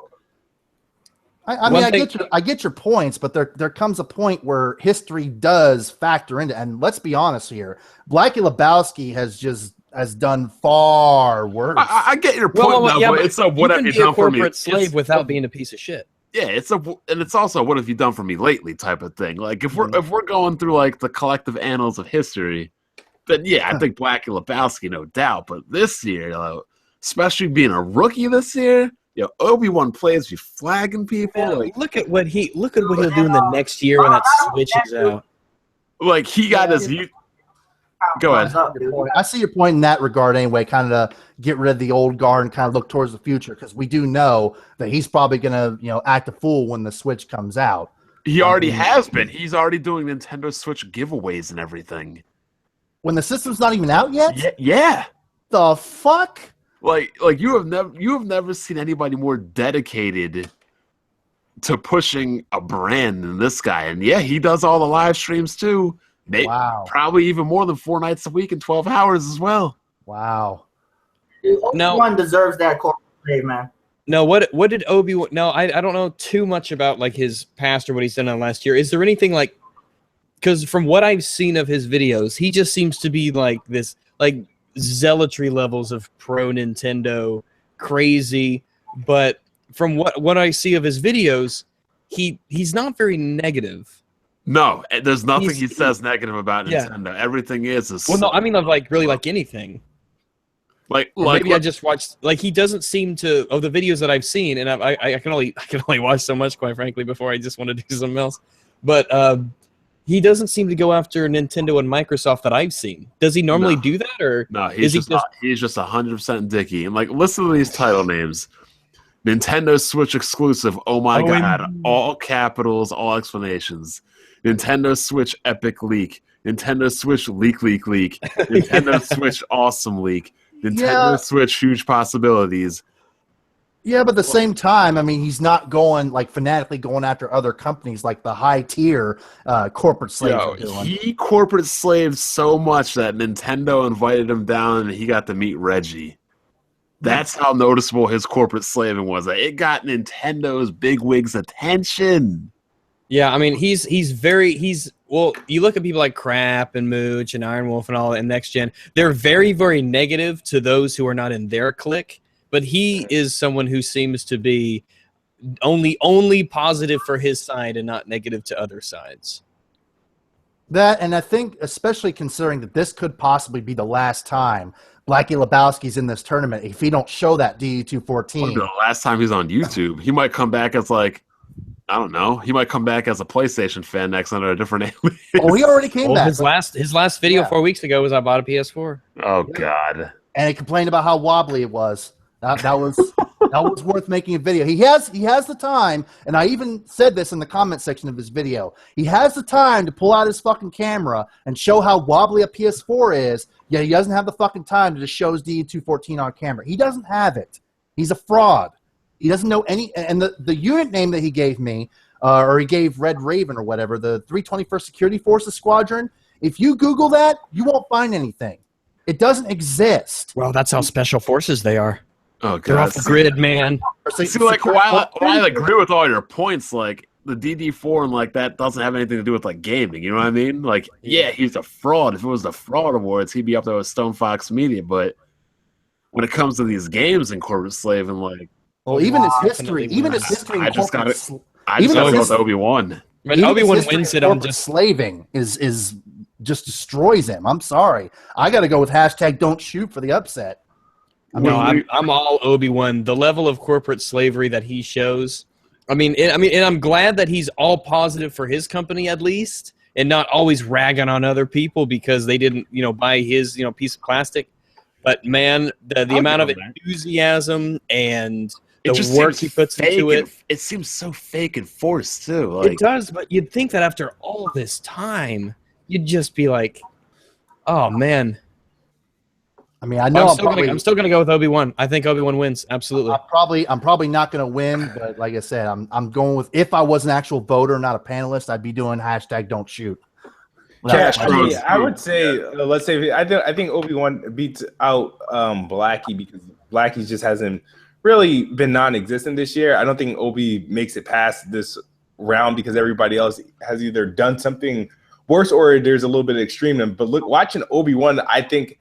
C: I mean, I get your points, but there comes a point where history does factor into. And let's be honest here, BlackyLebowski has done far worse.
A: I get your point, but it's a what have you done for me?
B: Corporate slave without being a piece of shit.
A: Yeah, it's also what have you done for me lately type of thing. Like if we're going through like the collective annals of history, then yeah, I think BlackyLebowski, no doubt. But this year, especially being a rookie this year. Yo, Obi-Wan plays you flagging people.
B: Man,
A: Like,
B: look at what he'll do in the next year when that Switch is out.
A: like he got his. Go ahead.
C: I see your point in that regard anyway, kind of get rid of the old guard and kind of look towards the future, because we do know that he's probably going to, act a fool when the Switch comes out.
A: He already has been. He's already doing Nintendo Switch giveaways and everything.
C: When the system's not even out yet?
A: Yeah.
C: The fuck?
A: Like you have never seen anybody more dedicated to pushing a brand than this guy. And yeah, he does all the live streams too.
C: Wow.
A: Probably even more than 4 nights a week and 12 hours as well.
C: Wow.
D: Obi-Wan deserves that corporate slave, man.
B: No, what did Obi-Wan? No, I don't know too much about like his past or what he's done on last year. Is there anything like? Because from what I've seen of his videos, he just seems to be like this, like zealotry levels of pro Nintendo, crazy. But from what I see of his videos, he's not very negative.
A: No, there's nothing he says negative about Nintendo.
B: Yeah.
A: Everything is.
B: Well, no, I mean, of like really like anything. Like maybe I just watched. Like he doesn't seem to of the videos that I've seen, and I can only watch so much, quite frankly, before I just want to do something else. But he doesn't seem to go after Nintendo and Microsoft that I've seen. Does he normally do that, or
A: no? He's just 100% dicky. And like, listen to these title names: Nintendo Switch exclusive. Oh my god! All capitals, all explanations. Nintendo Switch epic leak. Nintendo Switch leak. Nintendo Switch awesome leak. Nintendo Switch huge possibilities.
C: Yeah, but at the same time, I mean, he's not going like fanatically going after other companies like the high tier corporate slaves are doing.
A: He corporate slaved so much that Nintendo invited him down and he got to meet Reggie. That's how noticeable his corporate slaving was. It got Nintendo's bigwigs' attention.
B: Yeah, I mean, well, you look at people like Crap and Mooch and IronWolf and all that, and Next Gen, they're very, very negative to those who are not in their clique, but he is someone who seems to be only positive for his side and not negative to other sides.
C: That, and I think, especially considering that this could possibly be the last time BlackyLebowski's in this tournament, if he don't show that DE214.
A: The last time he's on YouTube, he might come back as like, I don't know. He might come back as a PlayStation fan next under a different alias.
C: Oh, he already came back.
B: His last video 4 weeks ago was I bought a PS4.
A: Oh God!
C: And he complained about how wobbly it was. That was worth making a video. He has the time, and I even said this in the comment section of his video. He has the time to pull out his fucking camera and show how wobbly a PS4 is. Yet he doesn't have the fucking time to just show his DE214 on camera. He doesn't have it. He's a fraud. He doesn't know any, and the unit name that he gave me, or he gave Red Raven or whatever, the 321st Security Forces Squadron, if you Google that, you won't find anything. It doesn't exist.
B: Well, that's how special forces they are.
A: Oh God!
B: They're off the grid, man.
A: See, like, while I agree with all your points, like the DD4 and like that doesn't have anything to do with like gaming. You know what I mean? Like, yeah, he's a fraud. If it was the fraud awards, he'd be up there with StoneFoxMedia. But when it comes to these games and corporate slave and like.
C: Well, even his history.
A: I just got to go with Obi-Wan.
B: When Obi-Wan wins it, I'm just
C: slaving is just destroys him. I'm sorry. I got to go with hashtag don't shoot for the upset.
B: I'm all Obi-Wan. The level of corporate slavery that he shows. I mean, and I'm glad that he's all positive for his company at least, and not always ragging on other people because they didn't, buy his, piece of plastic. But man, the amount of enthusiasm and the work he puts into it.
A: It seems so fake and forced, too. Like,
B: it does, but you'd think that after all this time, you'd just be like, oh, man.
C: I mean, I know
B: I'm still gonna go with Obi-Wan. I think Obi-Wan wins, absolutely.
C: I'm probably not gonna win, but like I said, I'm going with, if I was an actual voter, not a panelist, I'd be doing hashtag don't shoot.
F: I would say, let's say, I think Obi-Wan beats out Blacky because Blacky just hasn't really been non-existent this year. I don't think Obi makes it past this round because everybody else has either done something worse or there's a little bit of extreme. But look, watching Obi-Wan, I think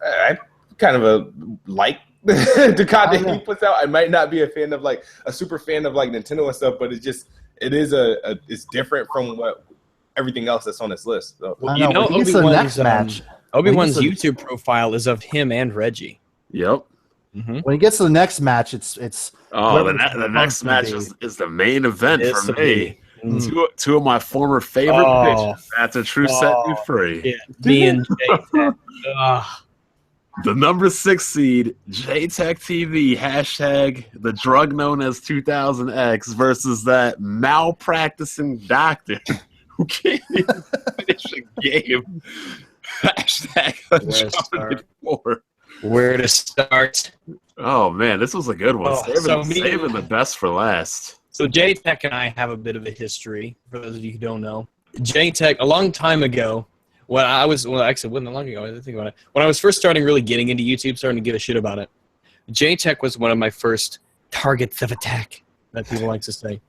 F: I kind of like the content he puts out. I might not be a fan of like a super fan of like Nintendo and stuff, but it's different from what everything else that's on this list. So.
C: Well, Obi-Wan's
B: Obi-Wan's YouTube profile is of him and Reggie.
A: Yep.
B: Mm-hmm.
C: When he gets to the next match, it's
A: the next match is the main event for me. Two of my former favorite pitches. That's a true set me free.
B: Yeah, me and Jay.
A: The number 6 seed, JayTechTV, hashtag the drug known as 2000X versus that malpracticing doctor who can't even finish a game. Hashtag
B: Where to start?
A: Oh, man, this was a good one.
B: Oh,
A: Saving the best for last.
B: So Jtech and I have a bit of a history, for those of you who don't know. Jtech, a long time ago, when I was first starting really getting into YouTube, starting to give a shit about it, Jtech was one of my first targets of attack, that people like to say.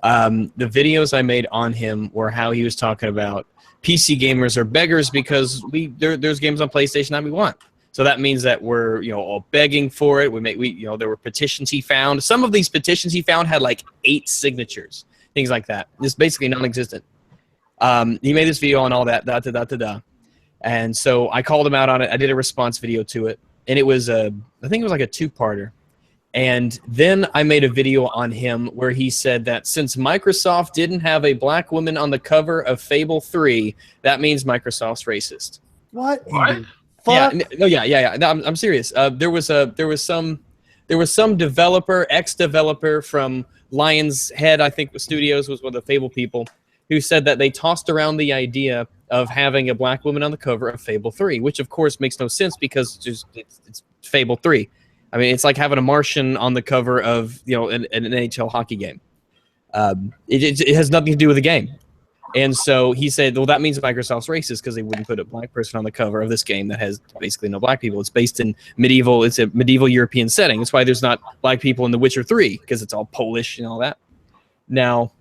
B: The videos I made on him were how he was talking about PC gamers are beggars because there's games on PlayStation that we want. So that means that we're all begging for it. There were petitions he found. Some of these petitions he found had like 8 signatures, things like that. It's basically non-existent. He made this video on all that, and so I called him out on it. I did a response video to it, and it was I think it was like a 2-parter. And then I made a video on him where he said that since Microsoft didn't have a black woman on the cover of Fable 3, that means Microsoft's racist.
C: What?
B: Yeah, no, I'm serious. There was some developer, ex-developer from Lion's Head, I think, Studios was one of the Fable people, who said that they tossed around the idea of having a black woman on the cover of Fable 3, which of course makes no sense because it's Fable 3. I mean, it's like having a Martian on the cover of an NHL hockey game. It has nothing to do with the game. And so he said, well, that means Microsoft's racist because they wouldn't put a black person on the cover of this game that has basically no black people. It's based in it's a medieval European setting. That's why there's not black people in The Witcher 3 because it's all Polish and all that. Now,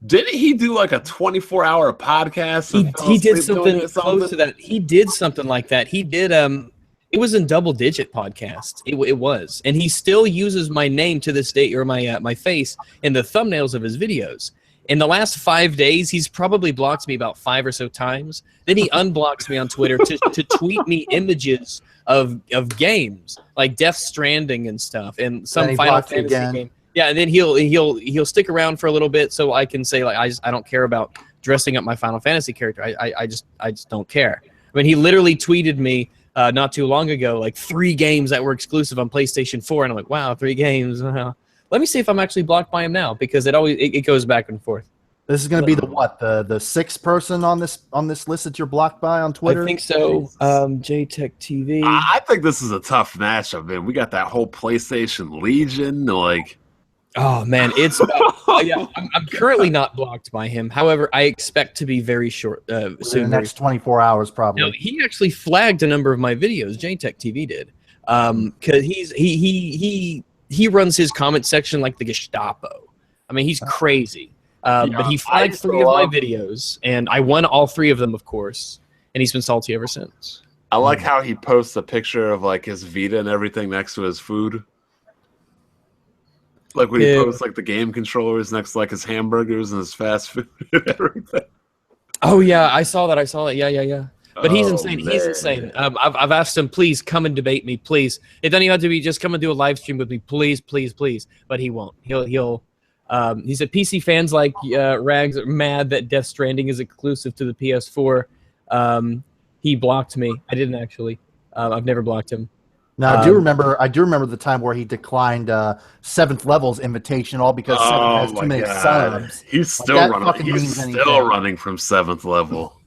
A: didn't he do like a 24-hour podcast?
B: He did something close to that. He did something like that. He did it was in Double Digit podcast. It was. And he still uses my name to this day, or my face in the thumbnails of his videos. In the last 5 days, he's probably blocked me about 5 or so times. Then he unblocks me on Twitter to tweet me images of games like Death Stranding and stuff, and some Final Fantasy game. Yeah, and then he'll stick around for a little bit so I can say like I don't care about dressing up my Final Fantasy character. I just don't care. I mean, he literally tweeted me not too long ago like 3 games that were exclusive on PlayStation 4, and I'm like, wow, 3 games. Let me see if I'm actually blocked by him now because it goes back and forth.
C: This is going to be the 6th person on this list that you're blocked by on Twitter?
B: I think so. JayTechTV.
A: I think this is a tough matchup, man. We got that whole PlayStation Legion, like.
B: Oh man, it's yeah. I'm currently not blocked by him. However, I expect to be very short soon.
C: In the next 24 hours, probably.
B: No, he actually flagged a number of my videos. JayTechTV did, because he runs his comment section like the Gestapo. I mean, he's crazy. But he flagged 3 of my videos, and I won all 3 of them, of course. And he's been salty ever since.
A: I like how he posts a picture of like his Vita and everything next to his food. Like when he posts like the game controllers next to like his hamburgers and his fast food and everything.
B: Oh yeah, I saw that. Yeah. But he's insane.
A: Man.
B: He's insane. I've asked him, please come and debate me, please. It doesn't even have to be just come and do a live stream with me, please. But he won't. He'll. He said PC fans like Rags are mad that Death Stranding is exclusive to the PS4. He blocked me. I didn't actually. I've never blocked him.
C: Now I do remember the time where he declined 7th Level's invitation, all because 7th has too many subs.
A: He's still running. He's still running from 7th Level.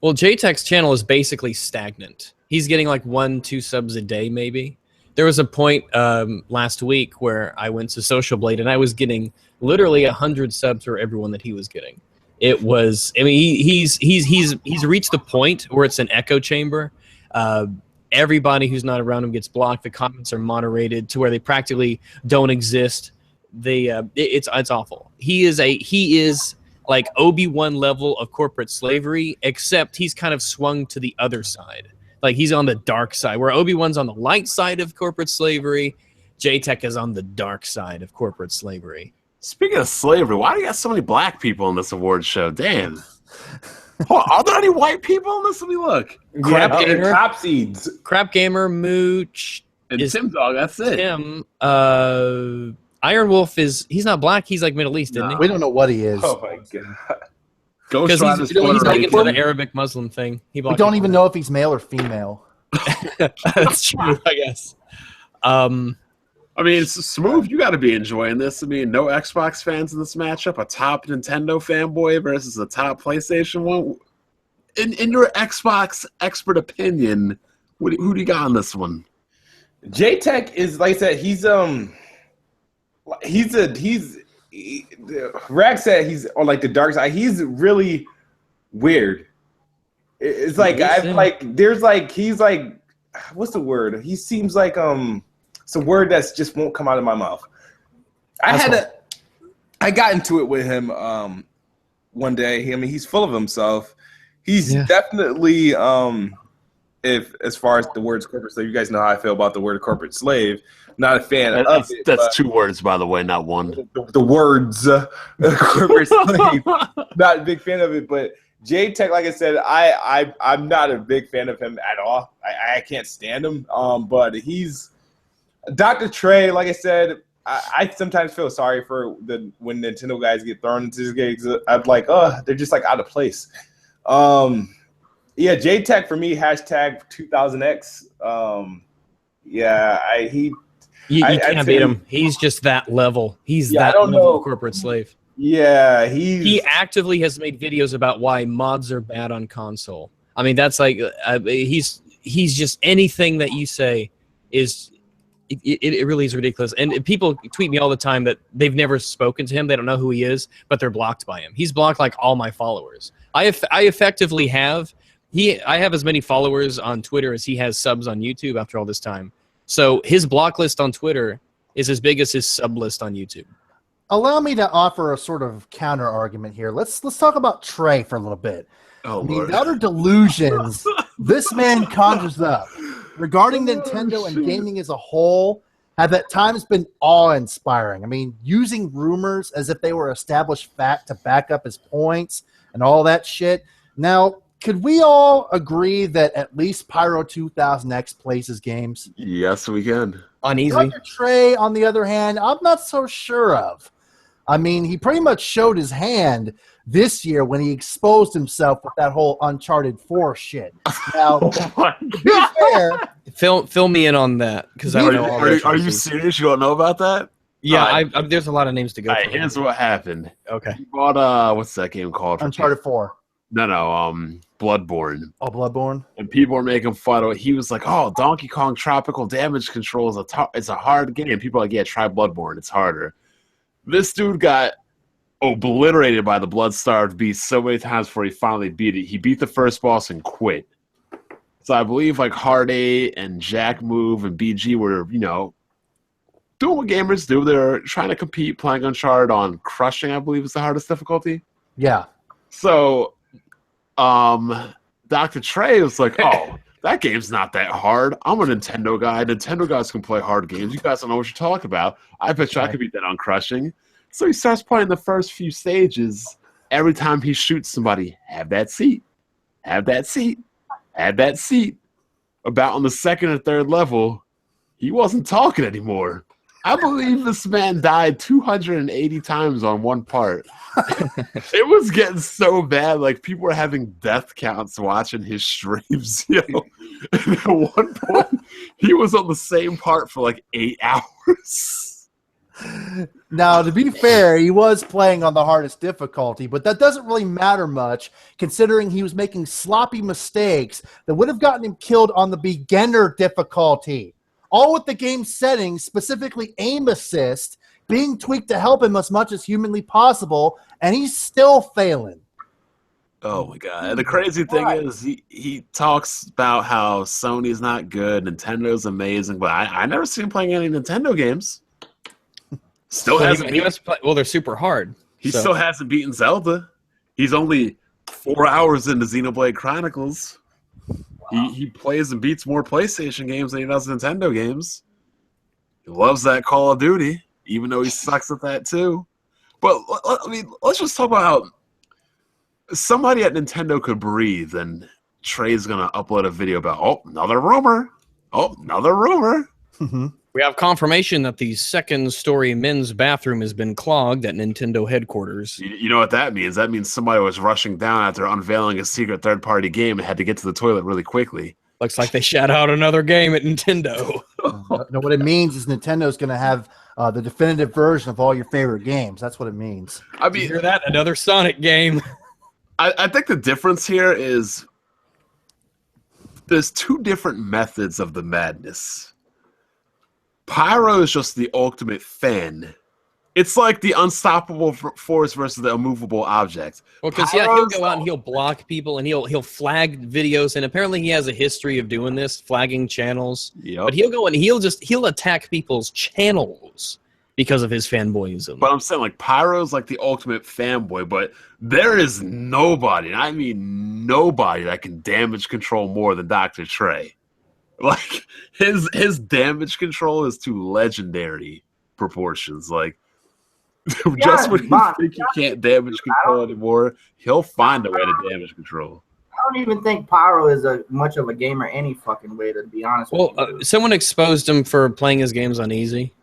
B: Well, Jtech's channel is basically stagnant. He's getting like 1-2 subs a day, maybe. There was a point last week where I went to Social Blade and I was getting literally 100 subs for everyone that he was getting. It was, I mean, he's reached the point where it's an echo chamber. Everybody who's not around him gets blocked. The comments are moderated to where they practically don't exist. It's awful. He is like Obi-Wan level of corporate slavery, except he's kind of swung to the other side. Like he's on the dark side, where Obi-Wan's on the light side of corporate slavery. Jtech is on the dark side of corporate slavery.
A: Speaking of slavery, why do you got so many black people in this award show? Damn. Are there any white people in this? Let me look.
F: CrapGamer, Top Seeds,
B: CrapGamer, Mooch,
A: And
B: is
A: TimDog, that's it.
B: Tim. IronWolf he's not black. He's like Middle East, isn't he?
C: We don't know what he is.
F: Oh my god.
B: Because
A: Ghost
B: he's
A: Rider's
B: big into
A: Puerto
B: the
A: Rican.
B: Arabic Muslim thing.
C: We don't even know if he's male or female.
B: That's true, I guess.
A: I mean, it's Smooth. You got to be enjoying this. I mean, no Xbox fans in this matchup. A top Nintendo fanboy versus a top PlayStation one. In your Xbox expert opinion, who do you got on this one?
F: Jtech is, like I said, Rag said he's on like the dark side. He's really weird. It's like he's like, what's the word? He seems like it's a word that's just won't come out of my mouth. I got into it with him one day. I mean, he's full of himself. He's definitely as far as the words corporate slave, you guys know how I feel about the word corporate slave. Not a fan of it.
A: That's 2 words, by the way, not 1.
F: The words corporate slave. Not a big fan of it, but Jtech, like I said, I'm not a big fan of him at all. I can't stand him. But he's Dr. Trey. Like I said, I sometimes feel sorry for when Nintendo guys get thrown into this game. I'm like, they're just like out of place. Yeah, Jtech for me, hashtag 2000X.
B: You can't beat him. He's just that level. He's that level of corporate slave.
F: Yeah,
B: he actively has made videos about why mods are bad on console. I mean, that's like he's just anything that you say is it really is ridiculous. And people tweet me all the time that they've never spoken to him, they don't know who he is, but they're blocked by him. He's blocked like all my followers. I effectively have I have as many followers on Twitter as he has subs on YouTube after all this time. So his block list on Twitter is as big as his sub list on YouTube.
C: Allow me to offer a sort of counter argument here. Let's talk about Trey for a little bit.
A: Oh,
C: I mean,
A: Lord.
C: the other delusions this man conjures up regarding Nintendo and gaming as a whole have at times been awe-inspiring. I mean, using rumors as if they were established fact to back up his points and all that shit. Now, could we all agree that at least Pyro 2000X plays his games?
A: Yes, we can.
B: Uneasy.
C: Dr. Trey, on the other hand, I'm not so sure of. I mean, he pretty much showed his hand this year when he exposed himself with that whole Uncharted 4 shit. Now, to be fair,
B: Fill me in on that because I don't know.
A: Are you serious? You don't know about that?
B: Yeah, there's a lot of names to go.
A: All right, here's what happened.
B: Okay.
A: He bought what's that game called?
C: Uncharted 4.
A: No, Bloodborne.
C: Oh, Bloodborne.
A: And people were making fun of it. He was like, "Oh, Donkey Kong Tropical Damage Control is it's a hard game." People are like, "Yeah, try Bloodborne. It's harder." This dude got obliterated by the blood-starved beast so many times before he finally beat it. He beat the first boss and quit. So I believe like Hard 8 and Jackmove and BG were, doing what gamers do. They're trying to compete, playing Uncharted on Crushing, I believe is the hardest difficulty.
C: Yeah.
A: So Dr. Trey was like, "Oh, that game's not that hard. I'm a Nintendo guy. Nintendo guys can play hard games. You guys don't know what you're talking about. I bet you I could beat that on Crushing." So he starts playing the first few stages. Every time he shoots somebody, have that seat. Have that seat. Have that seat. About on the second or third level, he wasn't talking anymore. I believe this man died 280 times on one part. It was getting so bad, like people were having death counts watching his streams. And at one point, he was on the same part for like 8 hours.
C: Now, to be fair, he was playing on the hardest difficulty, but that doesn't really matter much considering he was making sloppy mistakes that would have gotten him killed on the beginner difficulty. All with the game settings, specifically aim assist, being tweaked to help him as much as humanly possible, and he's still failing.
A: Oh my god. And the crazy thing is he talks about how Sony's not good, Nintendo's amazing, but I never seen him playing any Nintendo games. Still hasn't.
B: Well, they're super hard.
A: He still hasn't beaten Zelda. He's only 4 hours into Xenoblade Chronicles. He plays and beats more PlayStation games than he does Nintendo games. He loves that Call of Duty, even though he sucks at that too. But I mean, let's just talk about how somebody at Nintendo could breathe, and Trey's gonna upload a video about another rumor. Oh, another rumor.
B: We have confirmation that the second-story men's bathroom has been clogged at Nintendo headquarters.
A: You know what that means? That means somebody was rushing down after unveiling a secret third-party game and had to get to the toilet really quickly.
B: Looks like they shot out another game at Nintendo.
C: No, what it means is Nintendo's going to have the definitive version of all your favorite games. That's what it means.
A: I
B: Did you
A: mean,
B: hear that? Another Sonic game.
A: I think the difference here is there's two different methods of the madness. Pyro is just the ultimate fan. It's like the unstoppable force versus the immovable object.
B: Well, because he'll go out and he'll block people and he'll flag videos, and apparently he has a history of doing this, flagging channels.
A: Yep.
B: But he'll go and he'll attack people's channels because of his fanboyism.
A: But I'm saying, like, Pyro's like the ultimate fanboy, but there is nobody, and I mean nobody, that can damage control more than Dr. Trey. Like, his damage control is to legendary proportions. Like, just when you think you can't damage control anymore, he'll find a way to damage control.
D: I don't even think Pyro is much of a gamer any fucking way, to be honest with you.
B: Someone exposed him for playing his games on easy.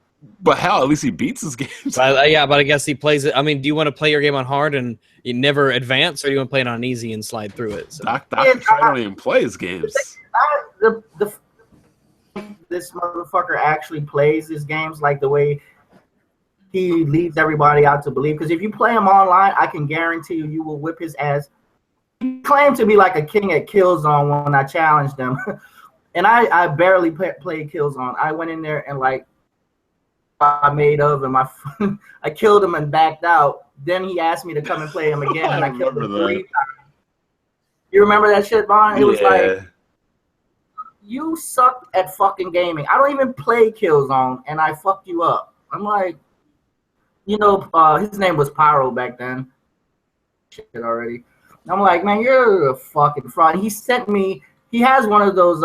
A: But hell, at least he beats his games.
B: Yeah, but I guess he plays it. I mean, do you want to play your game on hard and you never advance, or do you want to play it on easy and slide through it? So.
A: Dr. Trey don't even play his games.
D: This motherfucker actually plays his games like the way he leads everybody out to believe. Because if you play him online, I can guarantee you will whip his ass. He claimed to be like a king at Killzone when I challenged him. And I barely played Killzone. I went in there and like I made of him. I killed him and backed out. Then he asked me to come and play him again, and I killed him 3 times. You remember that shit, Vaughn? It was like, you suck at fucking gaming. I don't even play Killzone, and I fucked you up. I'm like, you know, his name was Pyro back then. Shit already. I'm like, man, you're a fucking fraud. He sent me. He has one of those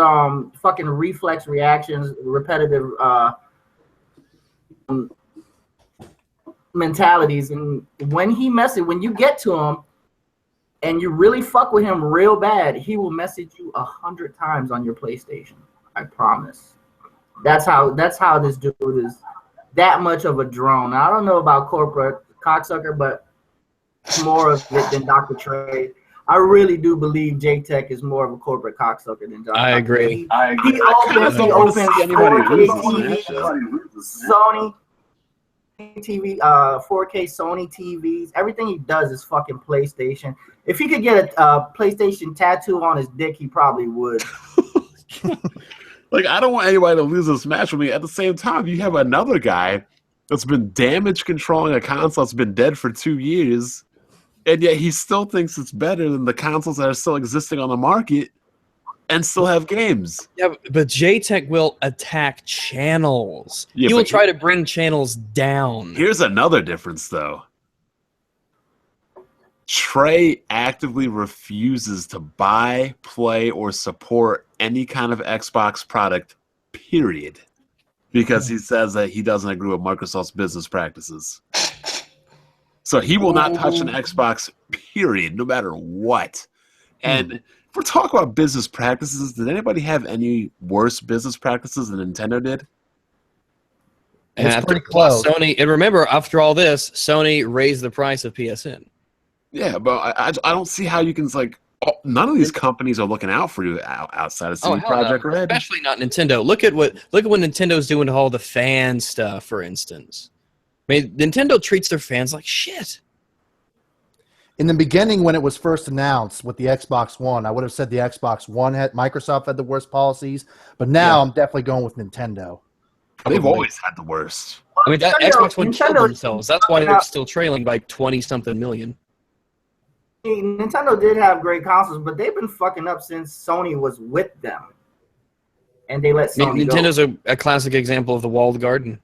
D: fucking reflex reactions, repetitive mentalities, and when you get to him and you really fuck with him real bad, he will message you 100 times on your PlayStation. I promise. That's how this dude is that much of a drone. Now, I don't know about corporate cocksucker, but more of it than Dr. Trey. I really do believe Jtech is more of a corporate cocksucker than Dr.
B: I agree.
D: He opens 4K Sony TV, 4K Sony TVs. Everything he does is fucking PlayStation. If he could get a PlayStation tattoo on his dick, he probably would.
A: Like, I don't want anybody to lose this match with me. At the same time, you have another guy that's been damage controlling a console that's been dead for 2 years, and yet he still thinks it's better than the consoles that are still existing on the market and still have games.
B: Yeah, but Jtech will attack channels.
A: Yeah,
B: he will try to bring channels down.
A: Here's another difference, though. Trey actively refuses to buy, play, or support any kind of Xbox product, period, because he says that he doesn't agree with Microsoft's business practices. So he will not touch an Xbox, period, no matter what. And if we're talking about business practices, did anybody have any worse business practices than Nintendo did?
B: And
C: it's pretty close.
B: Sony, and remember, after all this, Sony raised the price of PSN.
A: Yeah, but I don't see how you can, like, none of these companies are looking out for you outside of CD Projekt Red.
B: Especially not Nintendo. Look at what Nintendo's doing to all the fan stuff, for instance. I mean, Nintendo treats their fans like shit.
C: In the beginning, when it was first announced with the Xbox One, I would have said the Xbox One Microsoft had the worst policies, but now I'm definitely going with Nintendo.
A: They've always had the worst.
B: I mean, that Xbox One killed themselves. That's why they're still trailing by 20-something million.
D: Nintendo did have great consoles, but they've been fucking up since Sony was with them. And they let Sony
B: Nintendo's a classic example of the walled garden.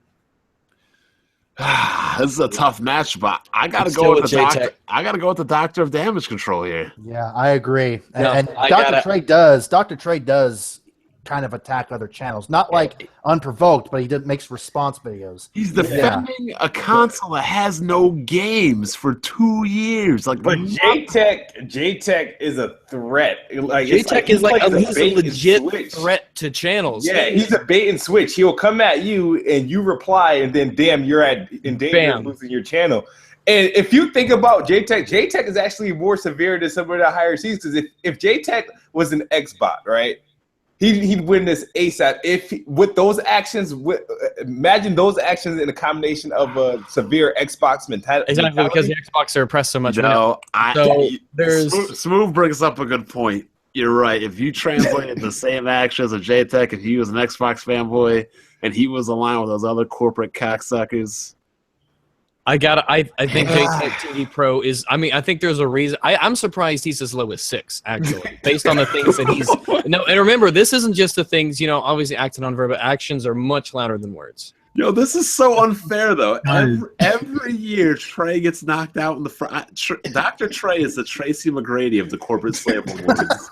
A: This is a tough match, but I gotta go with the doctor. I gotta go with the Doctor of Damage Control here.
C: Yeah, I agree.
B: No,
C: and Dr. Trey does kind of attack other channels, not like unprovoked, but he makes response videos.
A: He's defending a console that has no games for 2 years. Like,
F: but Jtech is a threat. Like,
B: Jtech is like a legit threat to channels.
F: Yeah, he's a bait and switch. He'll come at you and you reply, and then damn, you're in danger of losing your channel. And if you think about JTech is actually more severe than some of the higher seas, because if JTech was an Xbot, right, he'd win this ASAP. With those actions, imagine those actions in a combination of a severe Xbox mentality.
B: Exactly, because the Xbox are oppressed so much.
A: Smooth brings up a good point. You're right. If you translated the same actions of JTech, if he was an Xbox fanboy and he was aligned with those other corporate cocksuckers.
B: I think JayTechTV Pro is. I mean, I think there's a reason. I'm surprised he's as low as 6, actually, based on the things that he's. No, and remember, this isn't just the things. Obviously, acting on verbal actions are much louder than words.
A: This is so unfair, though. Every year, Trey gets knocked out in the front. Dr. Trey is the Tracy McGrady of the corporate slam awards.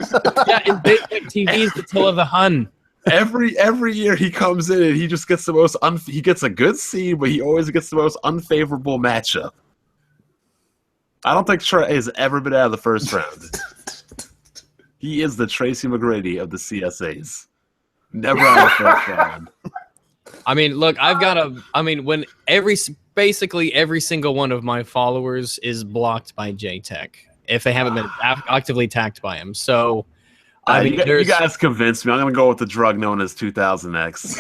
B: Yeah, and JayTechTV is the Till of the Hun.
A: Every year he comes in and he just gets the most he gets a good seed, but he always gets the most unfavorable matchup. I don't think Trey has ever been out of the first round. He is the Tracy McGrady of the CSAs. Never out of the first round.
B: I mean, look, when basically every single one of my followers is blocked by JTech if they haven't been actively attacked by him. So. I mean,
A: you guys convinced me. I'm going to go with the drug known as 2000X.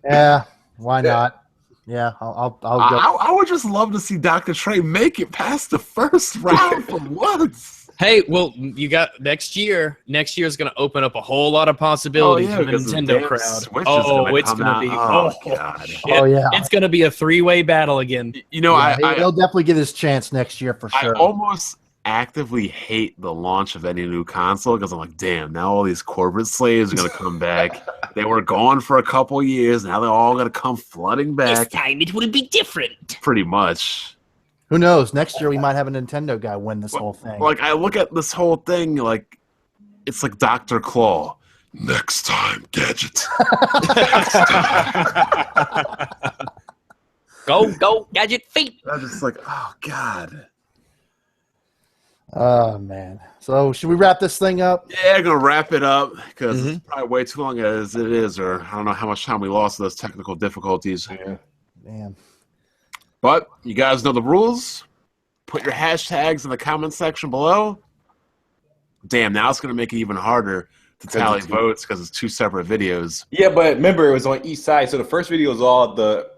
C: Yeah, why not? Yeah, I'll go.
A: I would just love to see Dr. Trey make it past the first round for once.
B: Hey, well, you got next year. Next year is going to open up a whole lot of possibilities for the Nintendo crowd. It's going to be.
A: God.
C: Oh yeah,
B: it's going to be a 3-way battle again.
C: He'll definitely get his chance next year for sure.
A: I almost actively hate the launch of any new console because I'm like, damn, now all these corporate slaves are going to come back. They were gone for a couple years. Now they're all going to come flooding back.
E: This time it will be different.
A: Pretty much.
C: Who knows? Next year we might have a Nintendo guy win this whole thing.
A: Like, I look at this whole thing like it's like Dr. Claw. Next time, Gadget.
E: Go, Gadget feet.
A: I'm just like, oh, God.
C: Oh, man. So, should we wrap this thing up?
A: Yeah, I'm going to wrap it up because it's probably way too long as it is, or I don't know how much time we lost to those technical difficulties.
C: Yeah. Damn.
A: But you guys know the rules. Put your hashtags in the comment section below. Damn, now it's going to make it even harder to tally votes because it's 2 separate videos.
F: Yeah, but remember, it was on each side. So the first video is all the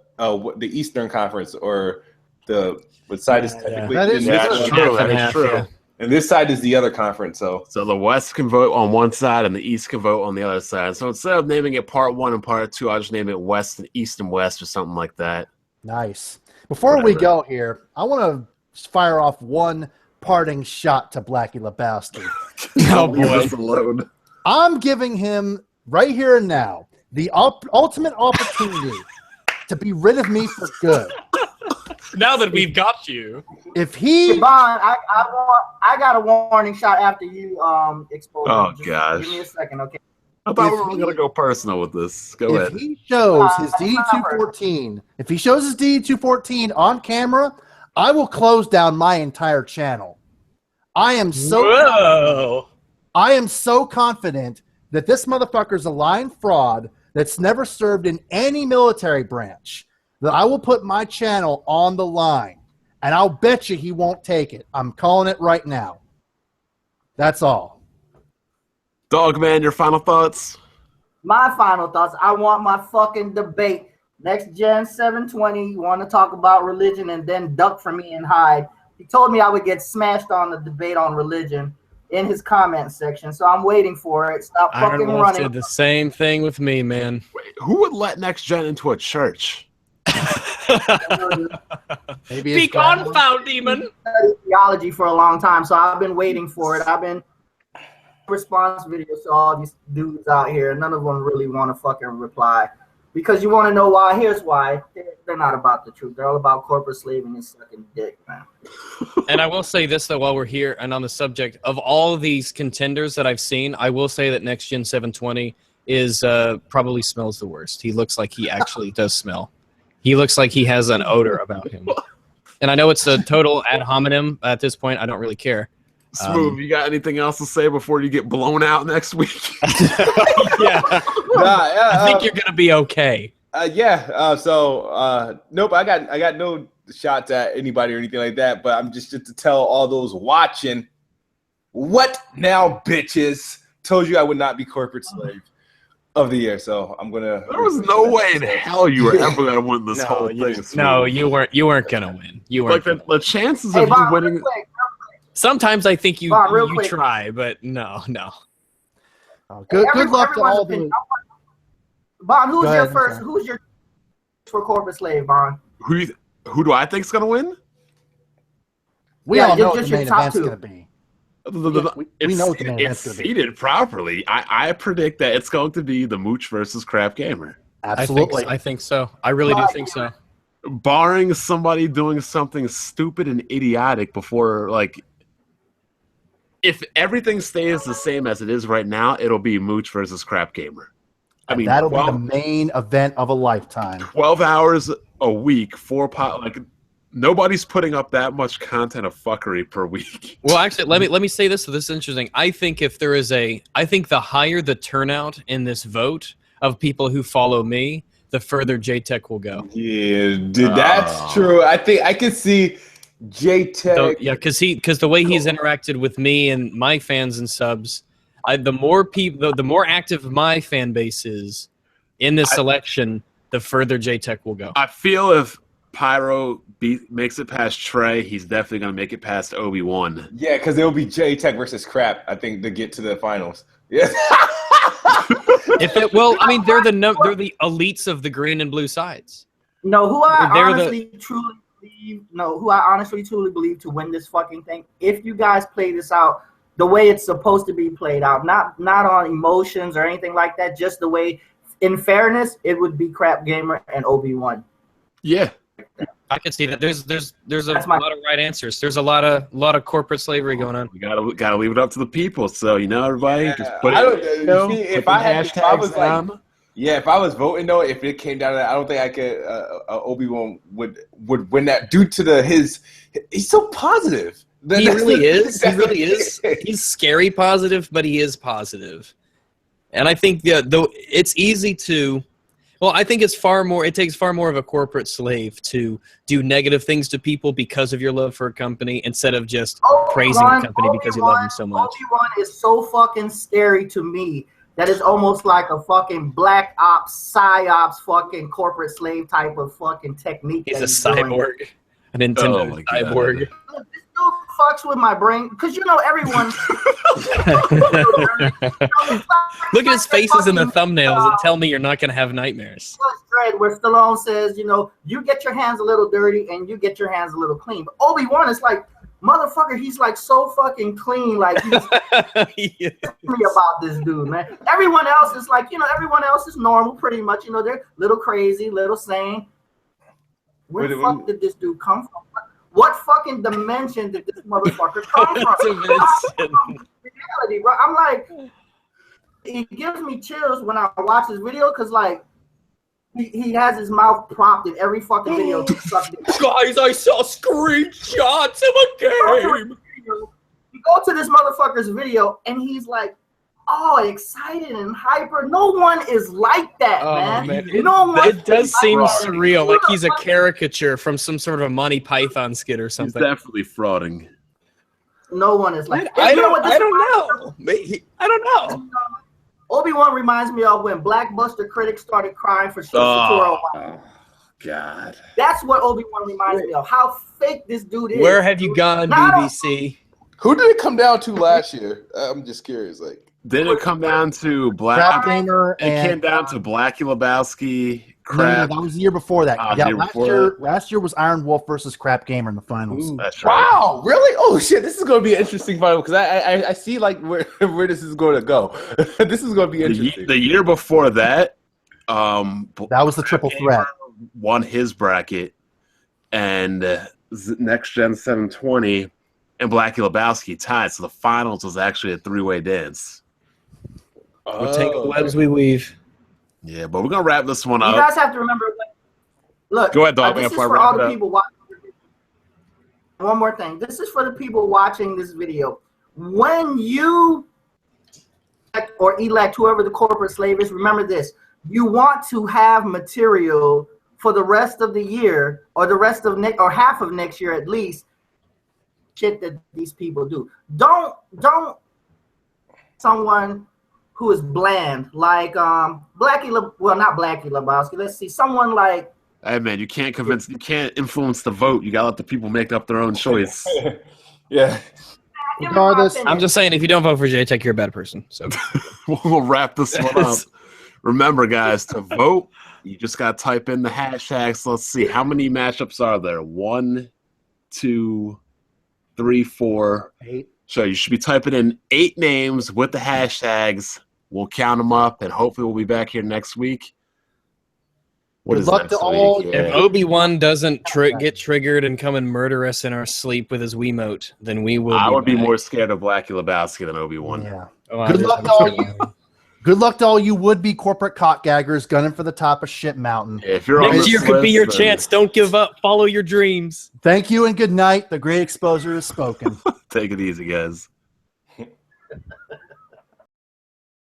F: Eastern Conference, or what side is technically.
C: That is
A: true. That is true.
F: Yeah. And this side is the other conference. So
A: the West can vote on one side and the East can vote on the other side. So instead of naming it Part 1 and Part 2, I'll just name it West and East and West or something like that.
C: Nice. Before we go here, I want to fire off one parting shot to BlackyLebowski.
A: Oh, boy.
C: I'm giving him, right here and now, the ultimate opportunity to be rid of me for good.
B: Now that we've got you.
C: If he...
D: Bond, I got a warning shot after you expose.
A: Oh, gosh.
D: Give me a second, okay?
A: I thought we were going to go personal with this. Go ahead.
C: If he shows his DD214, on camera, I will close down my entire channel. I am so confident that this motherfucker's a lying fraud that's never served in any military branch, that I will put my channel on the line, and I'll bet you he won't take it. I'm calling it right now. That's all.
A: Dogman, your final thoughts?
D: My final thoughts. I want my fucking debate. Next Gen 720, you want to talk about religion and then duck from me and hide. He told me I would get smashed on the debate on religion in his comment section, so I'm waiting for it. Stop fucking running.
B: Did the same thing with me, man.
A: Wait, who would let Next Gen into a church?
E: Be gone, foul demon.
D: Theology for a long time, so I've been waiting for it. I've been response videos to all these dudes out here. None of them really want to fucking reply because you want to know why. Here's why. They're not about the truth. They're all about corporate slaving and sucking dick, man.
B: And I will say this, though, while we're here and on the subject of all these contenders that I've seen, I will say that Next Gen 720 is probably smells the worst. He looks like he actually does smell. He looks like he has an odor about him. And I know it's a total ad hominem at this point. I don't really care.
A: Smooth, you got anything else to say before you get blown out next week?
B: Yeah. I think you're gonna be okay.
F: Nope, I got no shots at anybody or anything like that, but I'm just to tell all those watching, what now, bitches? Told you I would not be corporate slave of the year, so I'm gonna.
A: There was no way in hell you were ever gonna win this whole thing.
B: No, you weren't gonna win. You weren't.
A: Like the chances of you winning.
B: Sometimes I think you try, but no.
C: Good luck to all the.
D: Vaughn, who's your first? Who's your for corporate slave, Vaughn?
A: Who do I think's gonna win?
C: We all know what the main event's gonna be. We know what the main event's gonna be.
A: Seated properly. I predict that it's going to be the Mooch versus CrapGamer.
C: Absolutely,
B: I think so. I really do think so.
A: Barring somebody doing something stupid and idiotic before, like, if everything stays the same as it is right now, it'll be Mooch versus CrapGamer. I mean,
C: that'll be the main event of a lifetime.
A: 12 hours a week, like, nobody's putting up that much content of fuckery per week.
B: Well, actually, let me say this. So this is interesting. I think I think the higher the turnout in this vote of people who follow me, the further Jtech will go.
F: Yeah, dude, that's true. I think I could see Jtech.
B: So, yeah, because the way he's interacted with me and my fans and subs, the more active my fan base is in this election, the further Jtech will go.
A: I feel if Pyro makes it past Trey, he's definitely gonna make it past Obi-Wan.
F: Yeah, because it'll be Jtech versus Crap, I think, to get to the finals. Yeah.
B: I mean, they're the elites of the green and blue sides.
D: No, who I honestly truly believe to win this fucking thing. If you guys play this out the way it's supposed to be played out, not on emotions or anything like that, just the way, in fairness, it would be CrapGamer and Obi-Wan.
A: Yeah.
B: I can see that. There's a lot of right answers. There's a lot of corporate slavery going on.
A: We gotta leave it up to the people. So everybody, just put
F: if I was voting though, if it came down to that, I don't think I could. Obi-Wan would win that due to he's so positive.
B: He really is. He really is. He's scary positive, but he is positive. And I think though it's easy to. Well, I think it takes far more of a corporate slave to do negative things to people because of your love for a company instead of just praising a company because you love them so much.
D: Obi-Wan is so fucking scary to me that it's almost like a fucking black ops, psyops, fucking corporate slave type of fucking technique.
B: He's a cyborg. A Nintendo cyborg.
D: This dude fucks with my brain because everyone.
B: Look at his faces in the thumbnails and tell me you're not going to have nightmares.
D: Where Stallone says, you get your hands a little dirty and you get your hands a little clean. But Obi-Wan is like, motherfucker, he's like so fucking clean. Like, he's me about this dude, man. Everyone else is like, everyone else is normal pretty much. They're a little crazy, little sane. Where the fuck did this dude come from? What fucking dimension did this motherfucker come from? Reality, bro. I'm like, it gives me chills when I watch his video because, like, he has his mouth propped in every fucking video.
B: Guys, I saw screenshots of a game.
D: You go to this motherfucker's video and he's like, excited and hyper. No one is like that, man.
B: It does seem surreal, like he's a caricature from some sort of a Monty Python skit or something.
A: He's definitely frauding.
D: No one is like.
B: I don't know.
D: Obi-Wan reminds me of when Blockbuster critics started crying for Satoru.
A: Oh, God.
D: That's what Obi-Wan reminds me of. How fake this dude is.
B: Where have you gone, BBC?
F: Who did it come down to last year? I'm just curious. Like,
A: did it come down to
C: CrapGamer?
A: It came down to BlackyLebowski.
C: No, that was the year before that. Last year was IronWolf versus CrapGamer in the finals.
F: Ooh, that's right. Wow, really? Oh shit, this is going to be an interesting final because I see like where this is going to go. This is going to be interesting.
A: The year before that,
C: that was the triple threat.
A: Won his bracket, and Next Gen 720 and BlackyLebowski tied. So the finals was actually a three-way dance.
B: We'll take the webs we weave.
A: Yeah, but we're gonna wrap this one up.
D: You guys have to remember. Look,
A: go ahead, dog.
D: This is for all the people watching. One more thing. This is for the people watching this video. when you or elect whoever the corporate slave is, remember this: you want to have material for the rest of the year, or the rest of or half of next year at least. Shit that these people do. Don't someone who is bland like not BlackyLebowski. Let's see, someone like.
A: Hey man, you can't influence the vote. You gotta let the people make up their own choice.
F: Yeah.
C: Regardless,
B: I'm just saying, if you don't vote for Jtech, you're a bad person. So
A: We'll wrap this one up. Remember, guys, to vote, you just gotta type in the hashtags. Let's see, how many matchups are there? 1, 2, 3, 4.
C: 8.
A: So you should be typing in 8 names with the hashtags. We'll count them up, and hopefully we'll be back here next week. What
C: Good
A: is
C: luck
A: next
C: to all.
A: week?
B: if Obi-Wan doesn't get triggered and come and murder us in our sleep with his Wiimote, then we will.
A: I would be
B: back.
A: more scared of Blackie than Obi-Wan.
C: Yeah.
B: Oh,
C: Good luck to all you. Good luck to all you would-be corporate cockgaggers gunning for the top of Shit Mountain.
A: If you're on
B: Next
A: this
B: year could be
A: list,
B: your
A: then
B: chance. Don't give up. Follow your dreams.
C: Thank you and good night. The great exposure is spoken.
A: Take it easy, guys.